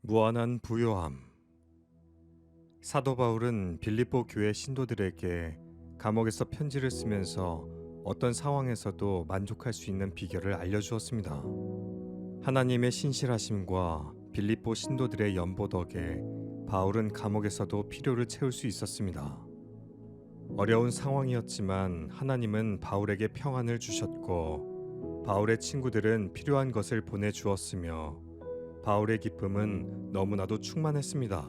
무한한 부요함. 사도 바울은 빌립보 교회 신도들에게 감옥에서 편지를 쓰면서 어떤 상황에서도 만족할 수 있는 비결을 알려주었습니다. 하나님의 신실하심과 빌립보 신도들의 연보 덕에 바울은 감옥에서도 필요를 채울 수 있었습니다. 어려운 상황이었지만 하나님은 바울에게 평안을 주셨고 바울의 친구들은 필요한 것을 보내주었으며 바울의 기쁨은 너무나도 충만했습니다.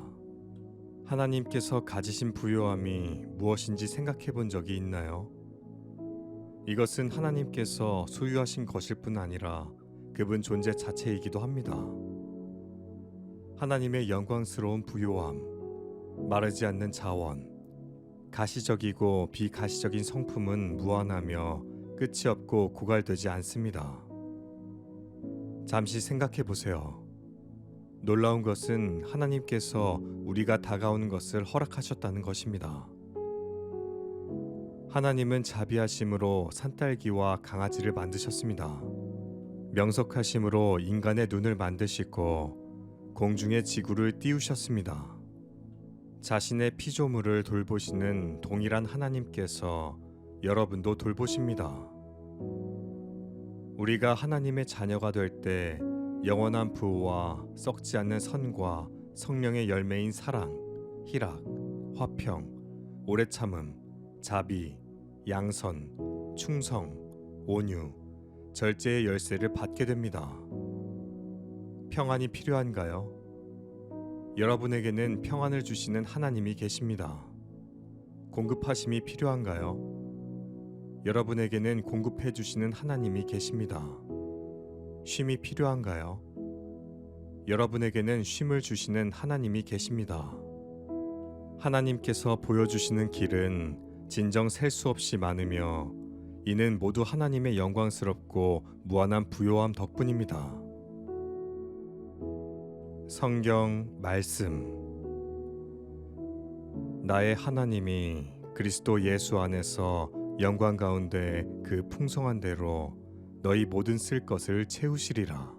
하나님께서 가지신 부요함이 무엇인지 생각해 본 적이 있나요? 이것은 하나님께서 소유하신 것일 뿐 아니라 그분 존재 자체이기도 합니다. 하나님의 영광스러운 부요함, 마르지 않는 자원, 가시적이고 비가시적인 성품은 무한하며 끝이 없고 고갈되지 않습니다. 잠시 생각해 보세요. 놀라운 것은 하나님께서 우리가 다가오는 것을 허락하셨다는 것입니다. 하나님은 자비하심으로 산딸기와 강아지를 만드셨습니다. 명석하심으로 인간의 눈을 만드시고 공중의 지구를 띄우셨습니다. 자신의 피조물을 돌보시는 동일한 하나님께서 여러분도 돌보십니다. 우리가 하나님의 자녀가 될 때 영원한 부와 썩지 않는 선과 성령의 열매인 사랑, 희락, 화평, 오래 참음, 자비, 양선, 충성, 온유, 절제의 열쇠를 받게 됩니다. 평안이 필요한가요? 여러분에게는 평안을 주시는 하나님이 계십니다. 공급하심이 필요한가요? 여러분에게는 공급해 주시는 하나님이 계십니다. 쉼이 필요한가요? 여러분에게는 쉼을 주시는 하나님이 계십니다. 하나님께서 보여주시는 길은 진정 셀 수 없이 많으며 이는 모두 하나님의 영광스럽고 무한한 부요함 덕분입니다. 성경 말씀. 나의 하나님이 그리스도 예수 안에서 영광 가운데 그 풍성한 대로 너희 모든 쓸 것을 채우시리라.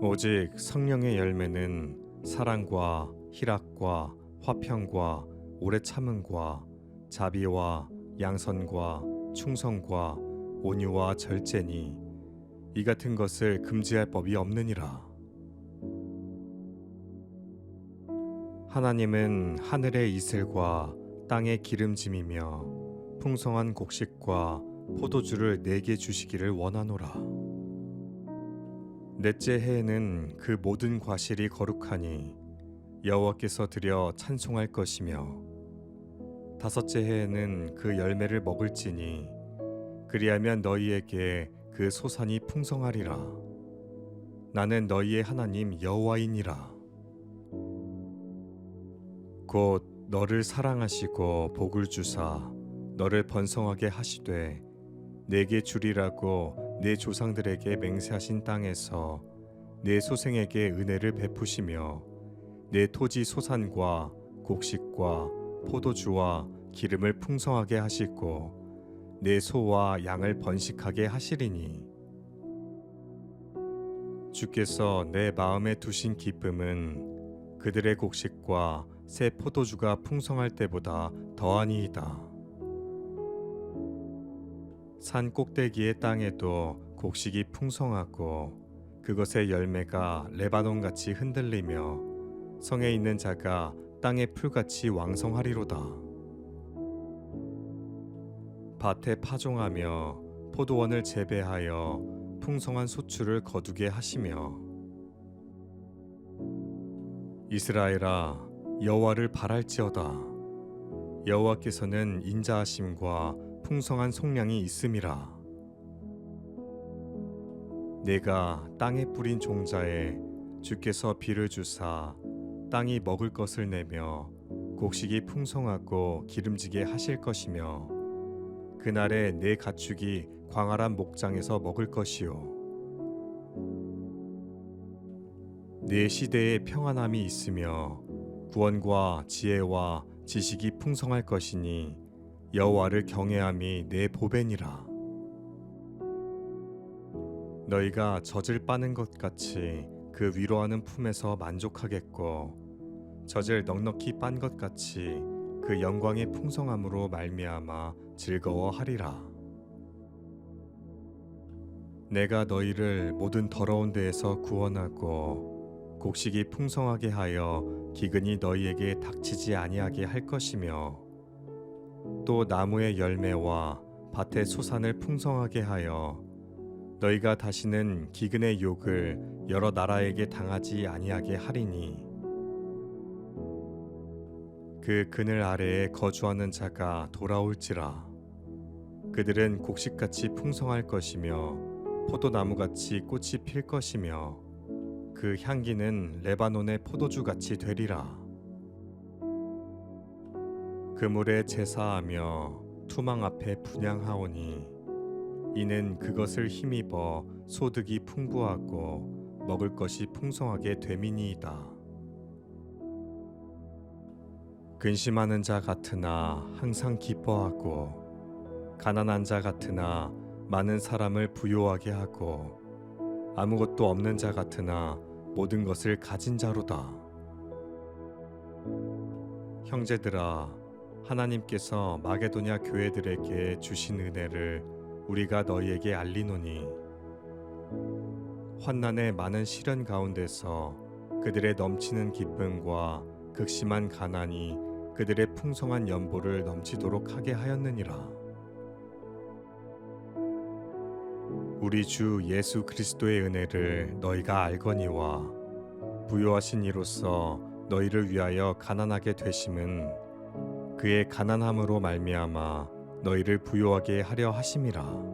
오직 성령의 열매는 사랑과 희락과 화평과 오래 참음과 자비와 양선과 충성과 온유와 절제니 이 같은 것을 금지할 법이 없느니라. 하나님은 하늘의 이슬과 땅의 기름짐이며 풍성한 곡식과 포도주를 내게 주시기를 원하노라. 넷째 해에는 그 모든 과실이 거룩하니 여호와께서 드려 찬송할 것이며 다섯째 해에는 그 열매를 먹을지니 그리하면 너희에게 그 소산이 풍성하리라. 나는 너희의 하나님 여호와이니라. 곧 너를 사랑하시고 복을 주사 너를 번성하게 하시되 내게 주리라고 내 조상들에게 맹세하신 땅에서 내 소생에게 은혜를 베푸시며 내 토지 소산과 곡식과 포도주와 기름을 풍성하게 하시고 내 소와 양을 번식하게 하시리니 주께서 내 마음에 두신 기쁨은 그들의 곡식과 새 포도주가 풍성할 때보다 더하니이다. 산 꼭대기의 땅에도 곡식이 풍성하고 그것의 열매가 레바논같이 흔들리며 성에 있는 자가 땅의 풀같이 왕성하리로다. 밭에 파종하며 포도원을 재배하여 풍성한 소출을 거두게 하시며 이스라엘아 여호와를 바랄지어다. 여호와께서는 인자하심과 풍성한 속량이 있음이라. 내가 땅에 뿌린 종자에 주께서 비를 주사 땅이 먹을 것을 내며 곡식이 풍성하고 기름지게 하실 것이며 그날에 내 가축이 광활한 목장에서 먹을 것이요 내 시대에 평안함이 있으며 구원과 지혜와 지식이 풍성할 것이니 여호와를 경외함이 내 보배니라. 너희가 젖을 빠는 것 같이 그 위로하는 품에서 만족하겠고 젖을 넉넉히 빤 것 같이 그 영광의 풍성함으로 말미암아 즐거워하리라. 내가 너희를 모든 더러운 데에서 구원하고 곡식이 풍성하게 하여 기근이 너희에게 닥치지 아니하게 할 것이며 또 나무의 열매와 밭의 소산을 풍성하게 하여 너희가 다시는 기근의 욕을 여러 나라에게 당하지 아니하게 하리니 그 그늘 아래에 거주하는 자가 돌아올지라. 그들은 곡식같이 풍성할 것이며 포도나무같이 꽃이 필 것이며 그 향기는 레바논의 포도주같이 되리라. 그물에 제사하며 투망 앞에 분향하오니 이는 그것을 힘입어 소득이 풍부하고 먹을 것이 풍성하게 됨이니이다. 근심하는 자 같으나 항상 기뻐하고 가난한 자 같으나 많은 사람을 부요하게 하고 아무것도 없는 자 같으나 모든 것을 가진 자로다. 형제들아, 하나님께서 마게도냐 교회들에게 주신 은혜를 우리가 너희에게 알리노니 환난의 많은 시련 가운데서 그들의 넘치는 기쁨과 극심한 가난이 그들의 풍성한 연보를 넘치도록 하게 하였느니라. 우리 주 예수 그리스도의 은혜를 너희가 알거니와 부요하신 이로써 너희를 위하여 가난하게 되심은 그의 가난함으로 말미암아 너희를 부요하게 하려 하심이라.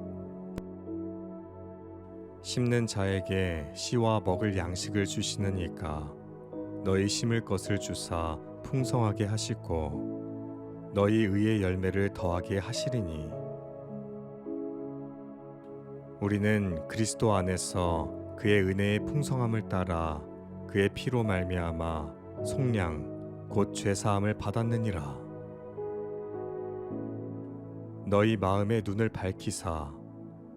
심는 자에게 씨와 먹을 양식을 주시는 이가 너희 심을 것을 주사 풍성하게 하시고 너희 의의 열매를 더하게 하시리니 우리는 그리스도 안에서 그의 은혜의 풍성함을 따라 그의 피로 말미암아 속량 곧 죄사함을 받았느니라. 너희 마음의 눈을 밝히사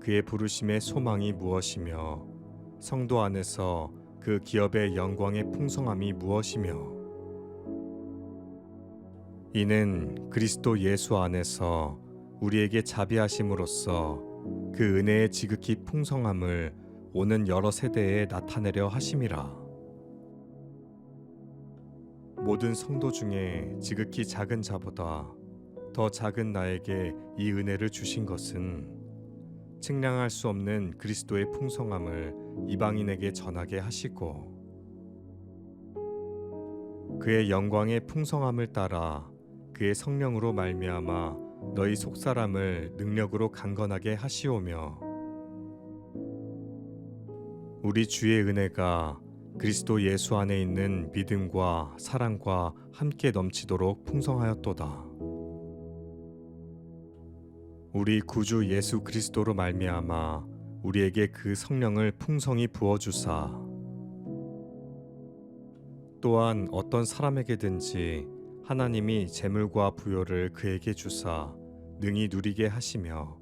그의 부르심의 소망이 무엇이며 성도 안에서 그 기업의 영광의 풍성함이 무엇이며 이는 그리스도 예수 안에서 우리에게 자비하심으로써 그 은혜의 지극히 풍성함을 오는 여러 세대에 나타내려 하심이라. 모든 성도 중에 지극히 작은 자보다 더 작은 나에게 이 은혜를 주신 것은 측량할 수 없는 그리스도의 풍성함을 이방인에게 전하게 하시고 그의 영광의 풍성함을 따라 그의 성령으로 말미암아 너희 속사람을 능력으로 강건하게 하시오며 우리 주의 은혜가 그리스도 예수 안에 있는 믿음과 사랑과 함께 넘치도록 풍성하였도다. 우리 구주 예수 그리스도로 말미암아 우리에게 그 성령을 풍성히 부어주사 또한 어떤 사람에게든지 하나님이 재물과 부요를 그에게 주사 능히 누리게 하시며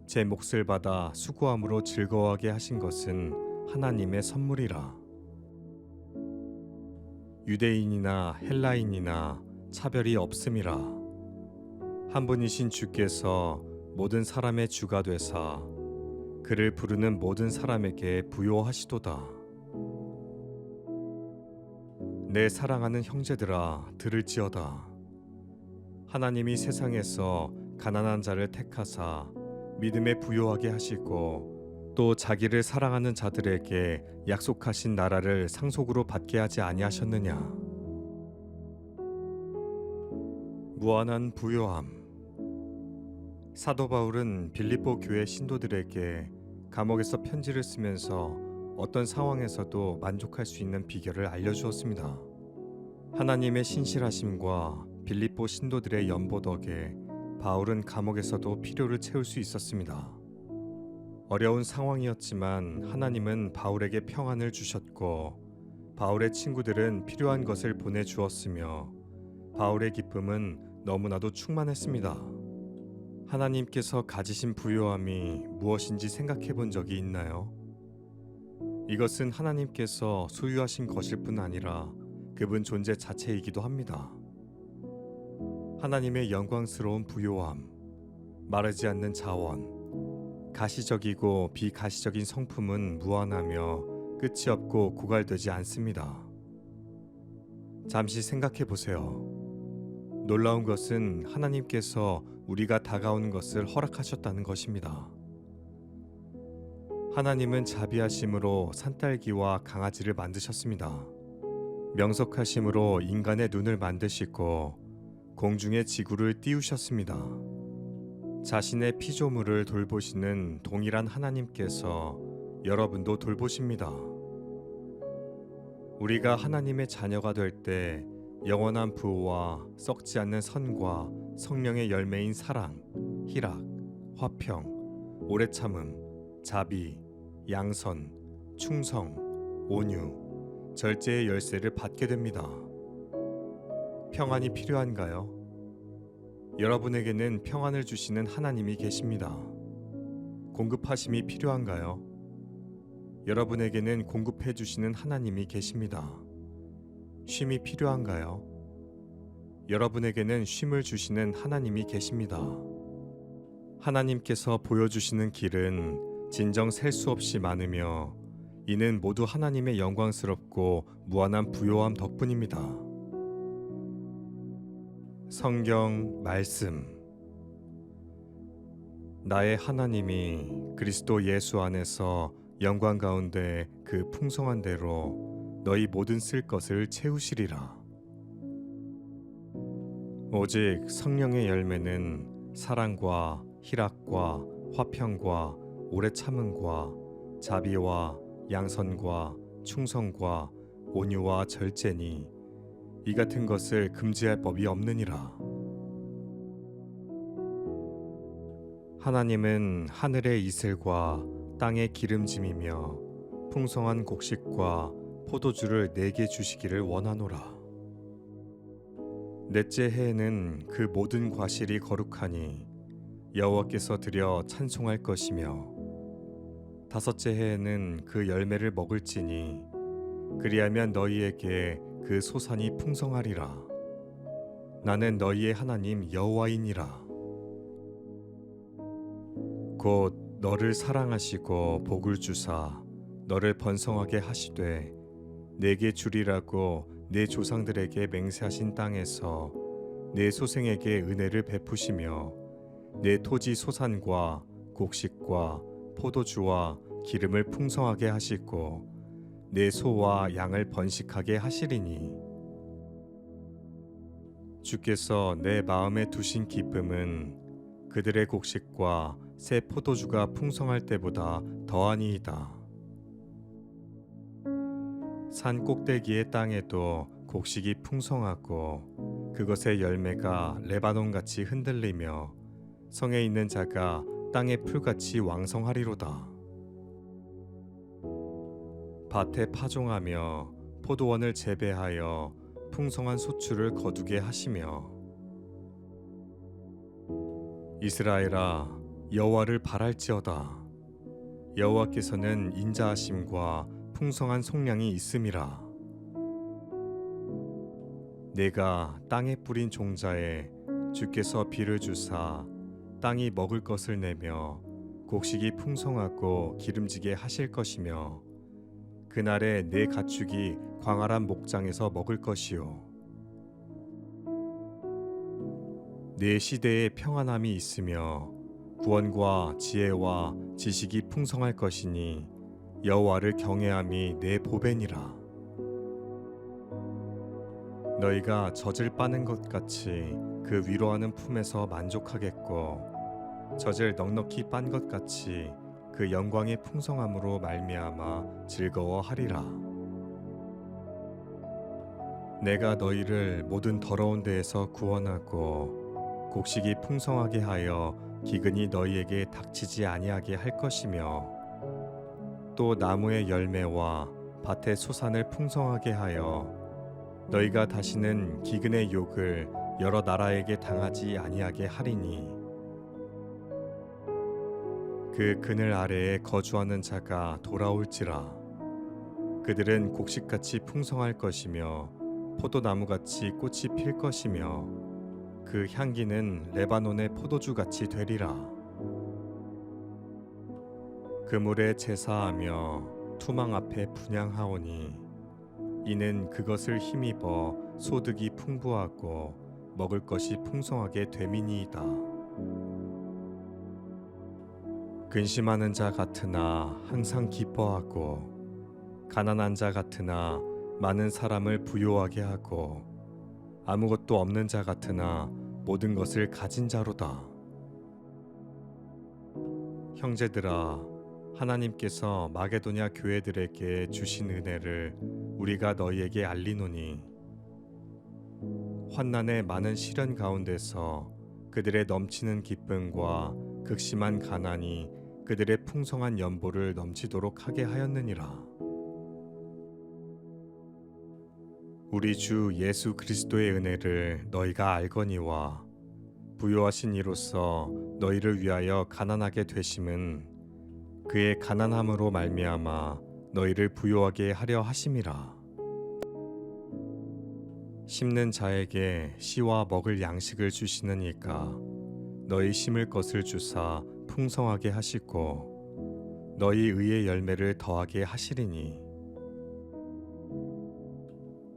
제 몫을 받아 수고함으로 즐거워하게 하신 것은 하나님의 선물이라. 유대인이나 헬라인이나 차별이 없음이라. 한 분이신 주께서 모든 사람의 주가 되사 그를 부르는 모든 사람에게 부요하시도다. 내 사랑하는 형제들아 들을지어다. 하나님이 세상에서 가난한 자를 택하사 믿음에 부요하게 하시고 또 자기를 사랑하는 자들에게 약속하신 나라를 상속으로 받게 하지 아니하셨느냐. 무한한 부요함. 사도 바울은 빌립보 교회 신도들에게 감옥에서 편지를 쓰면서 어떤 상황에서도 만족할 수 있는 비결을 알려주었습니다. 하나님의 신실하심과 빌립보 신도들의 연보 덕에 바울은 감옥에서도 필요를 채울 수 있었습니다. 어려운 상황이었지만 하나님은 바울에게 평안을 주셨고 바울의 친구들은 필요한 것을 보내주었으며 바울의 기쁨은 너무나도 충만했습니다. 하나님께서 가지신 부요함이 무엇인지 생각해 본 적이 있나요? 이것은 하나님께서 소유하신 것일 뿐 아니라 그분 존재 자체이기도 합니다. 하나님의 영광스러운 부요함, 마르지 않는 자원, 가시적이고 비가시적인 성품은 무한하며 끝이 없고 고갈되지 않습니다. 잠시 생각해 보세요. 놀라운 것은 하나님께서 우리가 다가오는 것을 허락하셨다는 것입니다. 하나님은 자비하심으로 산딸기와 강아지를 만드셨습니다. 명석하심으로 인간의 눈을 만드시고 공중의 지구를 띄우셨습니다. 자신의 피조물을 돌보시는 동일한 하나님께서 여러분도 돌보십니다. 우리가 하나님의 자녀가 될 때 영원한 부와 썩지 않는 선과 성령의 열매인 사랑, 희락, 화평, 오래 참음, 자비, 양선, 충성, 온유, 절제의 열쇠를 받게 됩니다. 평안이 필요한가요? 여러분에게는 평안을 주시는 하나님이 계십니다. 공급하심이 필요한가요? 여러분에게는 공급해 주시는 하나님이 계십니다. 쉼이 필요한가요? 여러분에게는 쉼을 주시는 하나님이 계십니다. 하나님께서 보여주시는 길은 진정 셀 수 없이 많으며 이는 모두 하나님의 영광스럽고 무한한 부요함 덕분입니다. 성경 말씀. 나의 하나님이 그리스도 예수 안에서 영광 가운데 그 풍성한 대로 너희 모든 쓸 것을 채우시리라. 오직 성령의 열매는 사랑과 희락과 화평과 오래 참음과 자비와 양선과 충성과 온유와 절제니 이 같은 것을 금지할 법이 없느니라. 하나님은 하늘의 이슬과 땅의 기름짐이며 풍성한 곡식과 포도주를 내게 주시기를 원하노라. 넷째 해에는 그 모든 과실이 거룩하니 여호와께서 드려 찬송할 것이며 다섯째 해에는 그 열매를 먹을지니 그리하면 너희에게 그 소산이 풍성하리라. 나는 너희의 하나님 여호와이니라. 곧 너를 사랑하시고 복을 주사 너를 번성하게 하시되 내게 주리라고 내 조상들에게 맹세하신 땅에서 내 소생에게 은혜를 베푸시며 내 토지 소산과 곡식과 포도주와 기름을 풍성하게 하시고 내 소와 양을 번식하게 하시리니 주께서 내 마음에 두신 기쁨은 그들의 곡식과 새 포도주가 풍성할 때보다 더하니이다. 산 꼭대기의 땅에도 곡식이 풍성하고 그것의 열매가 레바논같이 흔들리며 성에 있는 자가 땅의 풀같이 왕성하리로다. 밭에 파종하며 포도원을 재배하여 풍성한 소출을 거두게 하시며 이스라엘아 여호와를 바랄지어다. 여호와께서는 인자하심과 풍성한 속량이 있음이라. 내가 땅에 뿌린 종자에 주께서 비를 주사 땅이 먹을 것을 내며 곡식이 풍성하고 기름지게 하실 것이며 그날에 내 가축이 광활한 목장에서 먹을 것이요 내 시대에 평안함이 있으며 구원과 지혜와 지식이 풍성할 것이니 여호와를 경외함이 내 보배니라. 너희가 젖을 빠는 것 같이 그 위로하는 품에서 만족하겠고 젖을 넉넉히 빤 것 같이 그 영광의 풍성함으로 말미암아 즐거워하리라. 내가 너희를 모든 더러운 데에서 구원하고 곡식이 풍성하게 하여 기근이 너희에게 닥치지 아니하게 할 것이며 또 나무의 열매와 밭의 소산을 풍성하게 하여 너희가 다시는 기근의 욕을 여러 나라에게 당하지 아니하게 하리니 그 그늘 아래에 거주하는 자가 돌아올지라. 그들은 곡식같이 풍성할 것이며 포도나무같이 꽃이 필 것이며 그 향기는 레바논의 포도주같이 되리라. 그물에 제사하며 투망 앞에 분향하오니 이는 그것을 힘입어 소득이 풍부하고 먹을 것이 풍성하게 됨이니이다. 근심하는 자 같으나 항상 기뻐하고 가난한 자 같으나 많은 사람을 부요하게 하고 아무것도 없는 자 같으나 모든 것을 가진 자로다. 형제들아, 하나님께서 마게도냐 교회들에게 주신 은혜를 우리가 너희에게 알리노니 환난의 많은 시련 가운데서 그들의 넘치는 기쁨과 극심한 가난이 그들의 풍성한 연보를 넘치도록 하게 하였느니라. 우리 주 예수 그리스도의 은혜를 너희가 알거니와 부요하신 이로써 너희를 위하여 가난하게 되심은 그의 가난함으로 말미암아 너희를 부요하게 하려 하심이라. 심는 자에게 씨와 먹을 양식을 주시는 이가 너희 심을 것을 주사 풍성하게 하시고 너희 의의 열매를 더하게 하시리니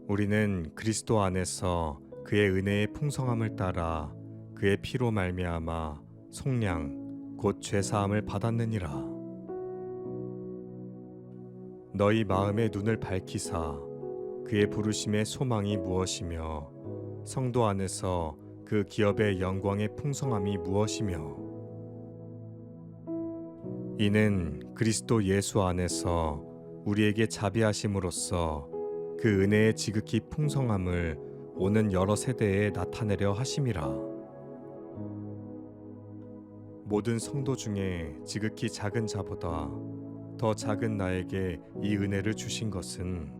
우리는 그리스도 안에서 그의 은혜의 풍성함을 따라 그의 피로 말미암아 속량 곧 죄사함을 받았느니라. 너희 마음의 눈을 밝히사 그의 부르심의 소망이 무엇이며 성도 안에서 그 기업의 영광의 풍성함이 무엇이며 이는 그리스도 예수 안에서 우리에게 자비하심으로써 그 은혜의 지극히 풍성함을 오는 여러 세대에 나타내려 하심이라. 모든 성도 중에 지극히 작은 자보다 더 작은 나에게 이 은혜를 주신 것은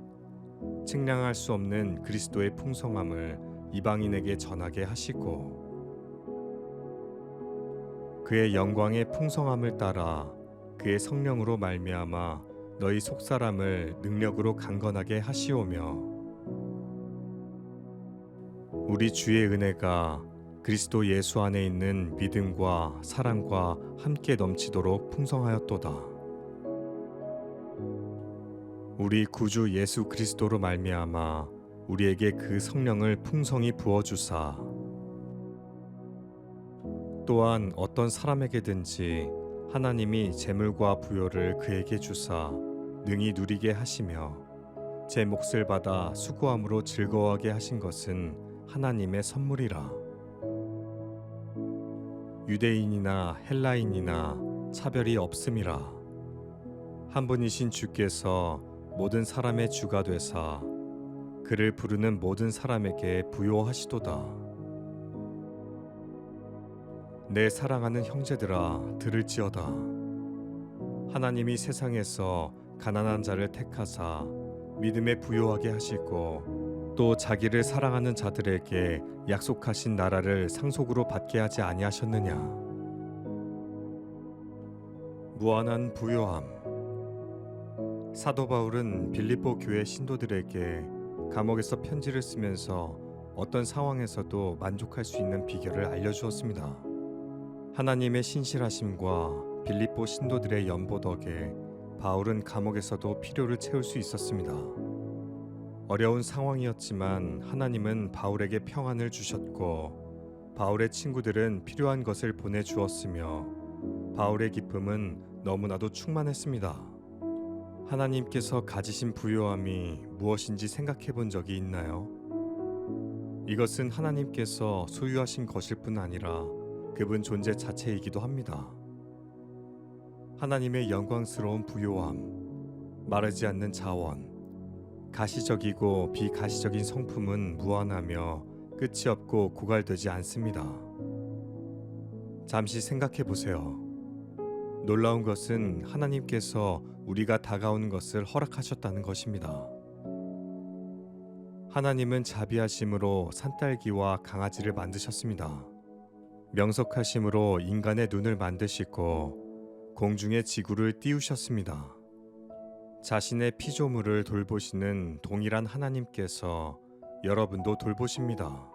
측량할 수 없는 그리스도의 풍성함을 이방인에게 전하게 하시고 그의 영광의 풍성함을 따라 그의 성령으로 말미암아 너희 속사람을 능력으로 강건하게 하시오며 우리 주의 은혜가 그리스도 예수 안에 있는 믿음과 사랑과 함께 넘치도록 풍성하였도다. 우리 구주 예수 그리스도로 말미암아 우리에게 그 성령을 풍성히 부어주사 또한 어떤 사람에게든지 하나님이 재물과 부요를 그에게 주사 능히 누리게 하시며 제 몫을 받아 수고함으로 즐거워하게 하신 것은 하나님의 선물이라. 유대인이나 헬라인이나 차별이 없음이라. 한 분이신 주께서 모든 사람의 주가 되사 그를 부르는 모든 사람에게 부요하시도다. 내 사랑하는 형제들아 들을지어다. 하나님이 세상에서 가난한 자를 택하사 믿음에 부요하게 하시고 또 자기를 사랑하는 자들에게 약속하신 나라를 상속으로 받게 하지 아니하셨느냐. 무한한 부요함. 사도 바울은 빌립보 교회 신도들에게 감옥에서 편지를 쓰면서 어떤 상황에서도 만족할 수 있는 비결을 알려주었습니다. 하나님의 신실하심과 빌립보 신도들의 연보 덕에 바울은 감옥에서도 필요를 채울 수 있었습니다. 어려운 상황이었지만 하나님은 바울에게 평안을 주셨고 바울의 친구들은 필요한 것을 보내주었으며 바울의 기쁨은 너무나도 충만했습니다. 하나님께서 가지신 부요함이 무엇인지 생각해 본 적이 있나요? 이것은 하나님께서 소유하신 것일 뿐 아니라 그분 존재 자체이기도 합니다. 하나님의 영광스러운 부요함, 마르지 않는 자원, 가시적이고 비가시적인 성품은 무한하며 끝이 없고 고갈되지 않습니다. 잠시 생각해 보세요. 놀라운 것은 하나님께서 우리가 다가오는 것을 허락하셨다는 것입니다. 하나님은 자비하심으로 산딸기와 강아지를 만드셨습니다. 명석하심으로 인간의 눈을 만드시고 공중의 지구를 띄우셨습니다. 자신의 피조물을 돌보시는 동일한 하나님께서 여러분도 돌보십니다.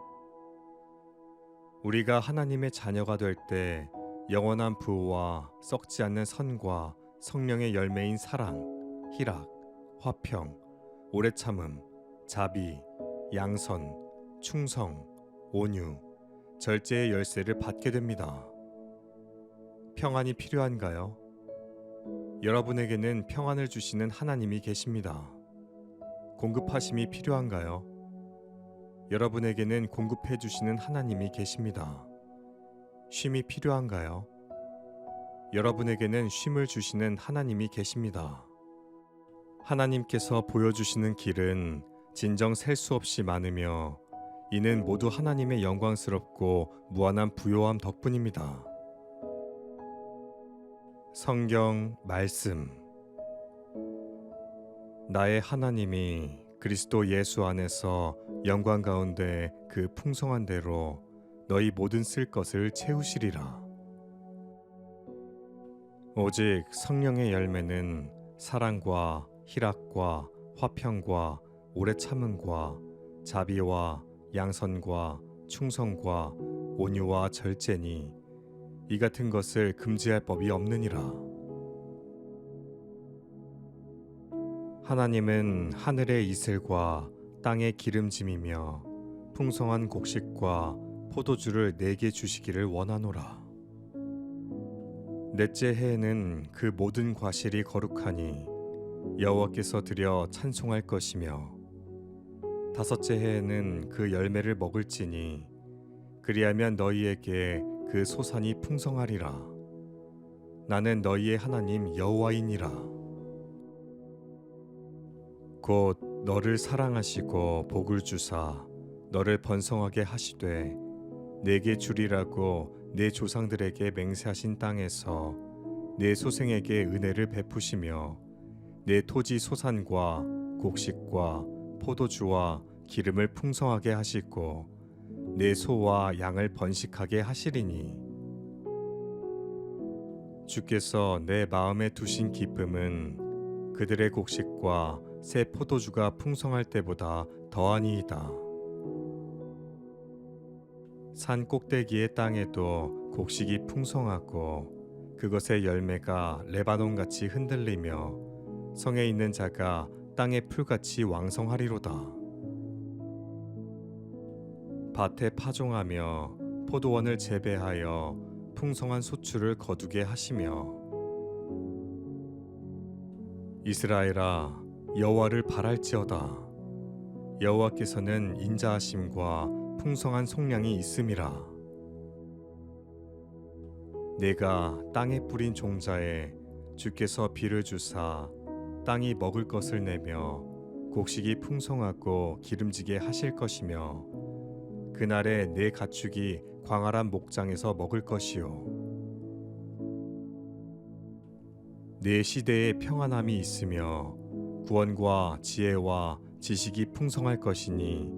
우리가 하나님의 자녀가 될 때 영원한 부와 썩지 않는 선과 성령의 열매인 사랑, 희락, 화평, 오래 참음, 자비, 양선, 충성, 온유, 절제의 열쇠를 받게 됩니다. 평안이 필요한가요? 여러분에게는 평안을 주시는 하나님이 계십니다. 공급하심이 필요한가요? 여러분에게는 공급해 주시는 하나님이 계십니다. 쉼이 필요한가요? 여러분에게는 쉼을 주시는 하나님이 계십니다. 하나님께서 보여주시는 길은 진정 셀 수 없이 많으며 이는 모두 하나님의 영광스럽고 무한한 부요함 덕분입니다. 성경 말씀. 나의 하나님이 그리스도 예수 안에서 영광 가운데 그 풍성한 대로 너희 모든 쓸 것을 채우시리라. 오직 성령의 열매는 사랑과 희락과 화평과 오래 참음과 자비와 양선과 충성과 온유와 절제니 이 같은 것을 금지할 법이 없느니라. 하나님은 하늘의 이슬과 땅의 기름짐이며 풍성한 곡식과 포도주를 내게 주시기를 원하노라. 넷째 해에는 그 모든 과실이 거룩하니 여호와께서 드려 찬송할 것이며 다섯째 해에는 그 열매를 먹을지니 그리하면 너희에게 그 소산이 풍성하리라. 나는 너희의 하나님 여호와이니라. 곧 너를 사랑하시고 복을 주사 너를 번성하게 하시되 내게 주리라고 내 조상들에게 맹세하신 땅에서 내 소생에게 은혜를 베푸시며 내 토지 소산과 곡식과 포도주와 기름을 풍성하게 하시고 내 소와 양을 번식하게 하시리니 주께서 내 마음에 두신 기쁨은 그들의 곡식과 새 포도주가 풍성할 때보다 더하니이다. 산 꼭대기의 땅에도 곡식이 풍성하고 그것의 열매가 레바논같이 흔들리며 성에 있는 자가 땅의 풀같이 왕성하리로다. 밭에 파종하며 포도원을 재배하여 풍성한 소출을 거두게 하시며 이스라엘아 여호와를 바랄지어다. 여호와께서는 인자하심과 풍성한 속량이 있음이라. 내가 땅에 뿌린 종자에 주께서 비를 주사 땅이 먹을 것을 내며 곡식이 풍성하고 기름지게 하실 것이며 그날에 내 가축이 광활한 목장에서 먹을 것이요 내 시대에 평안함이 있으며 구원과 지혜와 지식이 풍성할 것이니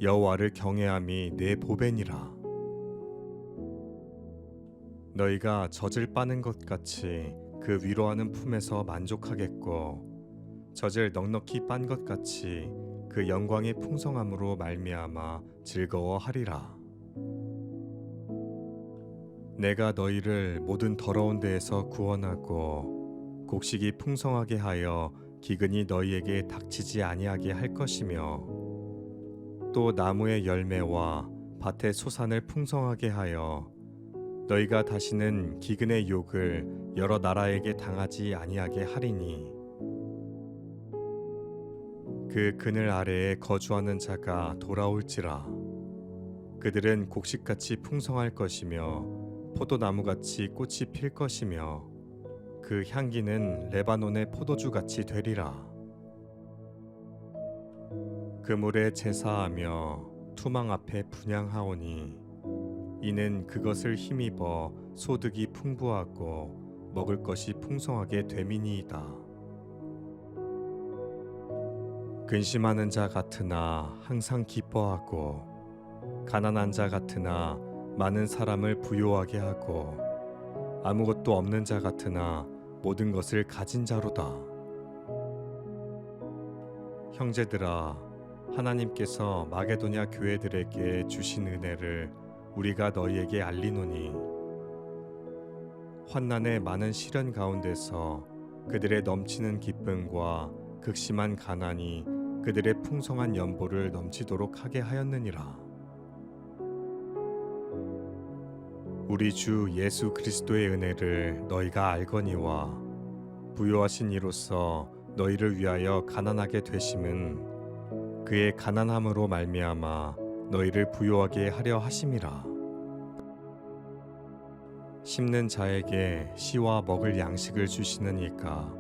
여호와를 경외함이 내 보배니라. 너희가 젖을 빠는 것 같이 그 위로하는 품에서 만족하겠고 젖을 넉넉히 빤 것 같이 그 영광의 풍성함으로 말미암아 즐거워하리라. 내가 너희를 모든 더러운 데에서 구원하고 곡식이 풍성하게 하여 기근이 너희에게 닥치지 아니하게 할 것이며 또 나무의 열매와 밭의 소산을 풍성하게 하여 너희가 다시는 기근의 욕을 여러 나라에게 당하지 아니하게 하리니 그 그늘 아래에 거주하는 자가 돌아올지라. 그들은 곡식같이 풍성할 것이며 포도나무같이 꽃이 필 것이며 그 향기는 레바논의 포도주같이 되리라. 그물에 제사하며 투망 앞에 분향하오니 이는 그것을 힘입어 소득이 풍부하고 먹을 것이 풍성하게 됨이니이다. 근심하는 자 같으나 항상 기뻐하고 가난한 자 같으나 많은 사람을 부요하게 하고 아무것도 없는 자 같으나 모든 것을 가진 자로다. 형제들아, 하나님께서 마게도냐 교회들에게 주신 은혜를 우리가 너희에게 알리노니, 환난의 많은 시련 가운데서 그들의 넘치는 기쁨과 극심한 가난이 그들의 풍성한 연보를 넘치도록 하게 하였느니라. 우리 주 예수 그리스도의 은혜를 너희가 알거니와 부요하신 이로써 너희를 위하여 가난하게 되심은 그의 가난함으로 말미암아 너희를 부요하게 하려 하심이라. 심는 자에게 씨와 먹을 양식을 주시는 이가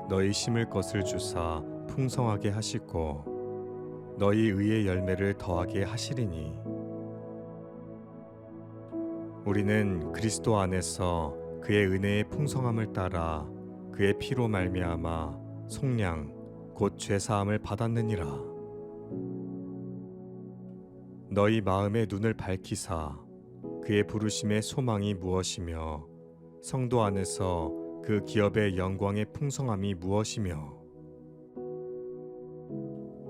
너희 심을 것을 주사 풍성하게 하시고 너희 의의 열매를 더하게 하시리니, 우리는 그리스도 안에서 그의 은혜의 풍성함을 따라 그의 피로 말미암아 속량 곧 죄사함을 받았느니라. 너희 마음의 눈을 밝히사 그의 부르심의 소망이 무엇이며 성도 안에서 그 기업의 영광의 풍성함이 무엇이며,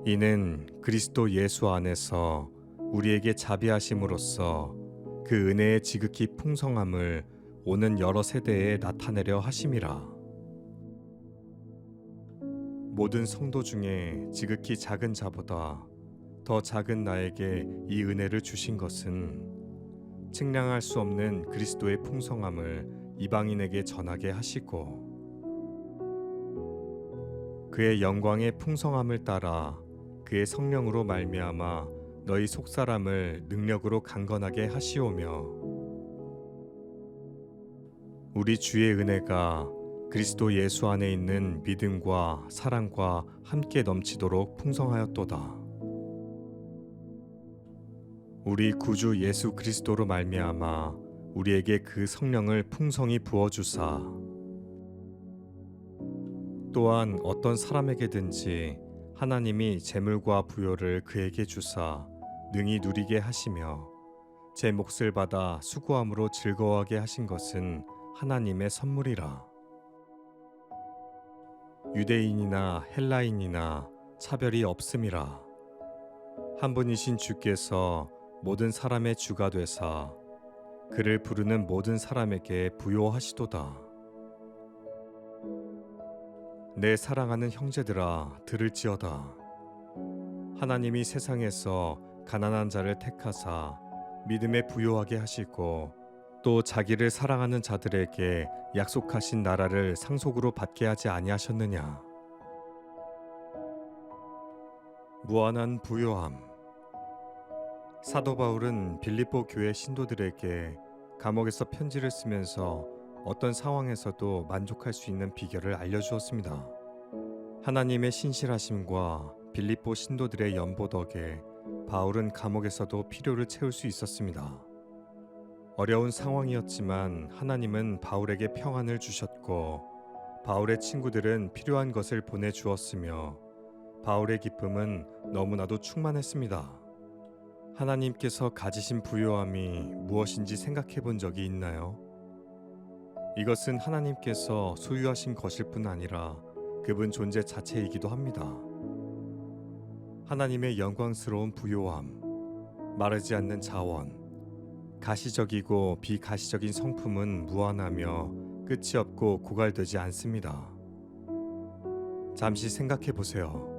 이는 그리스도 예수 안에서 우리에게 자비하심으로써 그 은혜의 지극히 풍성함을 오는 여러 세대에 나타내려 하심이라. 모든 성도 중에 지극히 작은 자보다 더 작은 나에게 이 은혜를 주신 것은 측량할 수 없는 그리스도의 풍성함을 이방인에게 전하게 하시고, 그의 영광의 풍성함을 따라 그의 성령으로 말미암아 너희 속사람을 능력으로 강건하게 하시오며, 우리 주의 은혜가 그리스도 예수 안에 있는 믿음과 사랑과 함께 넘치도록 풍성하였도다. 우리 구주 예수 그리스도로 말미암아 우리에게 그 성령을 풍성히 부어주사, 또한 어떤 사람에게든지 하나님이 재물과 부요를 그에게 주사 능히 누리게 하시며 제 몫을 받아 수고함으로 즐거워하게 하신 것은 하나님의 선물이라. 유대인이나 헬라인이나 차별이 없음이라. 한 분이신 주께서 모든 사람의 주가 되사 그를 부르는 모든 사람에게 부요하시도다. 내 사랑하는 형제들아, 들을지어다. 하나님이 세상에서 가난한 자를 택하사 믿음에 부요하게 하시고 또 자기를 사랑하는 자들에게 약속하신 나라를 상속으로 받게 하지 아니하셨느냐. 무한한 부요함. 사도 바울은 빌립보 교회 신도들에게 감옥에서 편지를 쓰면서 어떤 상황에서도 만족할 수 있는 비결을 알려주었습니다. 하나님의 신실하심과 빌립보 신도들의 연보 덕에 바울은 감옥에서도 필요를 채울 수 있었습니다. 어려운 상황이었지만 하나님은 바울에게 평안을 주셨고 바울의 친구들은 필요한 것을 보내주었으며 바울의 기쁨은 너무나도 충만했습니다. 하나님께서 가지신 부요함이 무엇인지 생각해 본 적이 있나요? 이것은 하나님께서 소유하신 것일 뿐 아니라 그분 존재 자체이기도 합니다. 하나님의 영광스러운 부요함, 마르지 않는 자원, 가시적이고 비가시적인 성품은 무한하며 끝이 없고 고갈되지 않습니다. 잠시 생각해 보세요.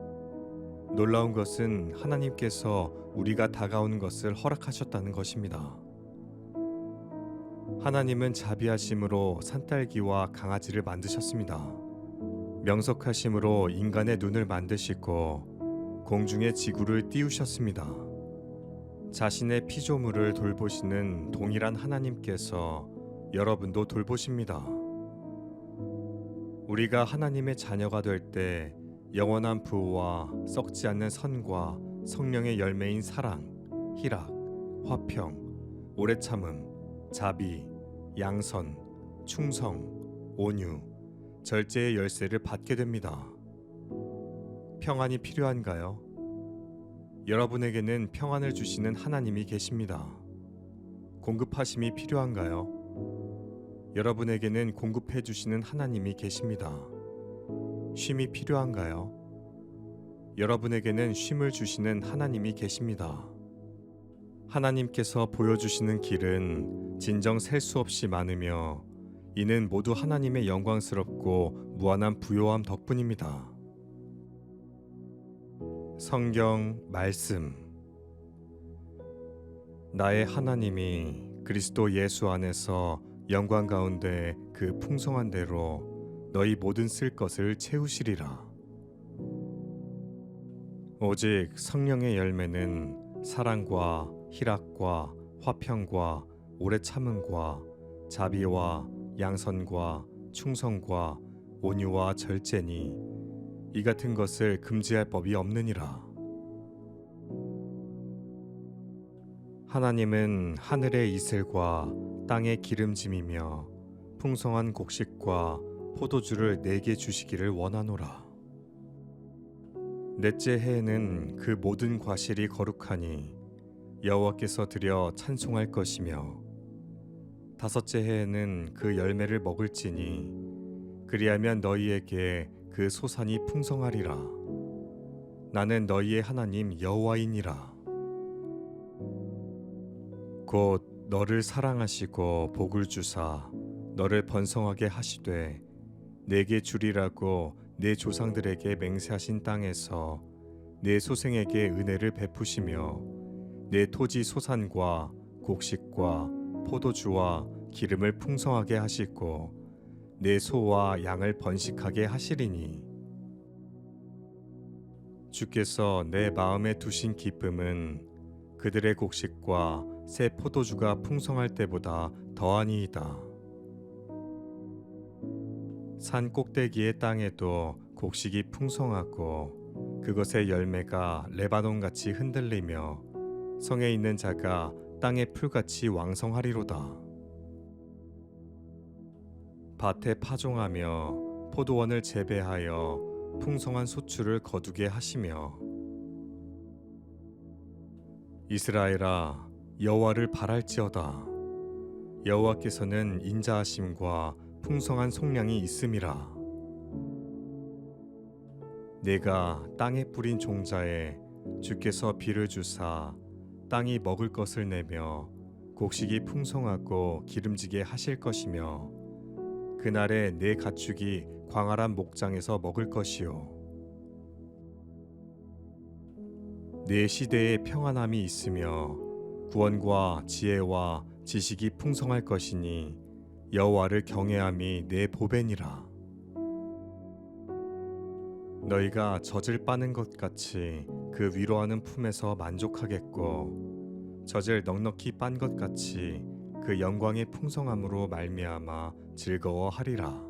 놀라운 것은 하나님께서 우리가 다가오는 것을 허락하셨다는 것입니다. 하나님은 자비하심으로 산딸기와 강아지를 만드셨습니다. 명석하심으로 인간의 눈을 만드시고 공중의 지구를 띄우셨습니다. 자신의 피조물을 돌보시는 동일한 하나님께서 여러분도 돌보십니다. 우리가 하나님의 자녀가 될 때 영원한 부와 썩지 않는 선과 성령의 열매인 사랑, 희락, 화평, 오래 참음, 자비, 양선, 충성, 온유, 절제의 열쇠를 받게 됩니다. 평안이 필요한가요? 여러분에게는 평안을 주시는 하나님이 계십니다. 공급하심이 필요한가요? 여러분에게는 공급해 주시는 하나님이 계십니다. 쉼이 필요한가요? 여러분에게는 쉼을 주시는 하나님이 계십니다. 하나님께서 보여주시는 길은 진정 셀 수 없이 많으며 이는 모두 하나님의 영광스럽고 무한한 부요함 덕분입니다. 성경 말씀. 나의 하나님이 그리스도 예수 안에서 영광 가운데 그 풍성한 대로 너희 모든 쓸 것을 채우시리라. 오직 성령의 열매는 사랑과 희락과 화평과 오래 참음과 자비와 양선과 충성과 온유와 절제니 이 같은 것을 금지할 법이 없느니라. 하나님은 하늘의 이슬과 땅의 기름짐이며 풍성한 곡식과 포도주를 내게 주시기를 원하노라. 넷째 해에는 그 모든 과실이 거룩하니 여호와께서 드려 찬송할 것이며 다섯째 해에는 그 열매를 먹을지니 그리하면 너희에게 그 소산이 풍성하리라. 나는 너희의 하나님 여호와이니라. 곧 너를 사랑하시고 복을 주사 너를 번성하게 하시되 내게 주리라고 내 조상들에게 맹세하신 땅에서 내 소생에게 은혜를 베푸시며 내 토지 소산과 곡식과 포도주와 기름을 풍성하게 하시고 내 소와 양을 번식하게 하시리니 주께서 내 마음에 두신 기쁨은 그들의 곡식과 새 포도주가 풍성할 때보다 더하니이다. 산 꼭대기의 땅에도 곡식이 풍성하고 그것의 열매가 레바논같이 흔들리며 성에 있는 자가 땅의 풀같이 왕성하리로다. 밭에 파종하며 포도원을 재배하여 풍성한 소출을 거두게 하시며 이스라엘아 여호와를 바랄지어다. 여호와께서는 인자하심과 풍성한 속량이 있음이라. 내가 땅에 뿌린 종자에 주께서 비를 주사 땅이 먹을 것을 내며 곡식이 풍성하고 기름지게 하실 것이며 그날에 내 가축이 광활한 목장에서 먹을 것이요 내 시대에 평안함이 있으며 구원과 지혜와 지식이 풍성할 것이니 여호와를 경외함이 내 보배니라. 너희가 젖을 빠는 것 같이 그 위로하는 품에서 만족하겠고 젖을 넉넉히 빤 것 같이 그 영광의 풍성함으로 말미암아 즐거워하리라.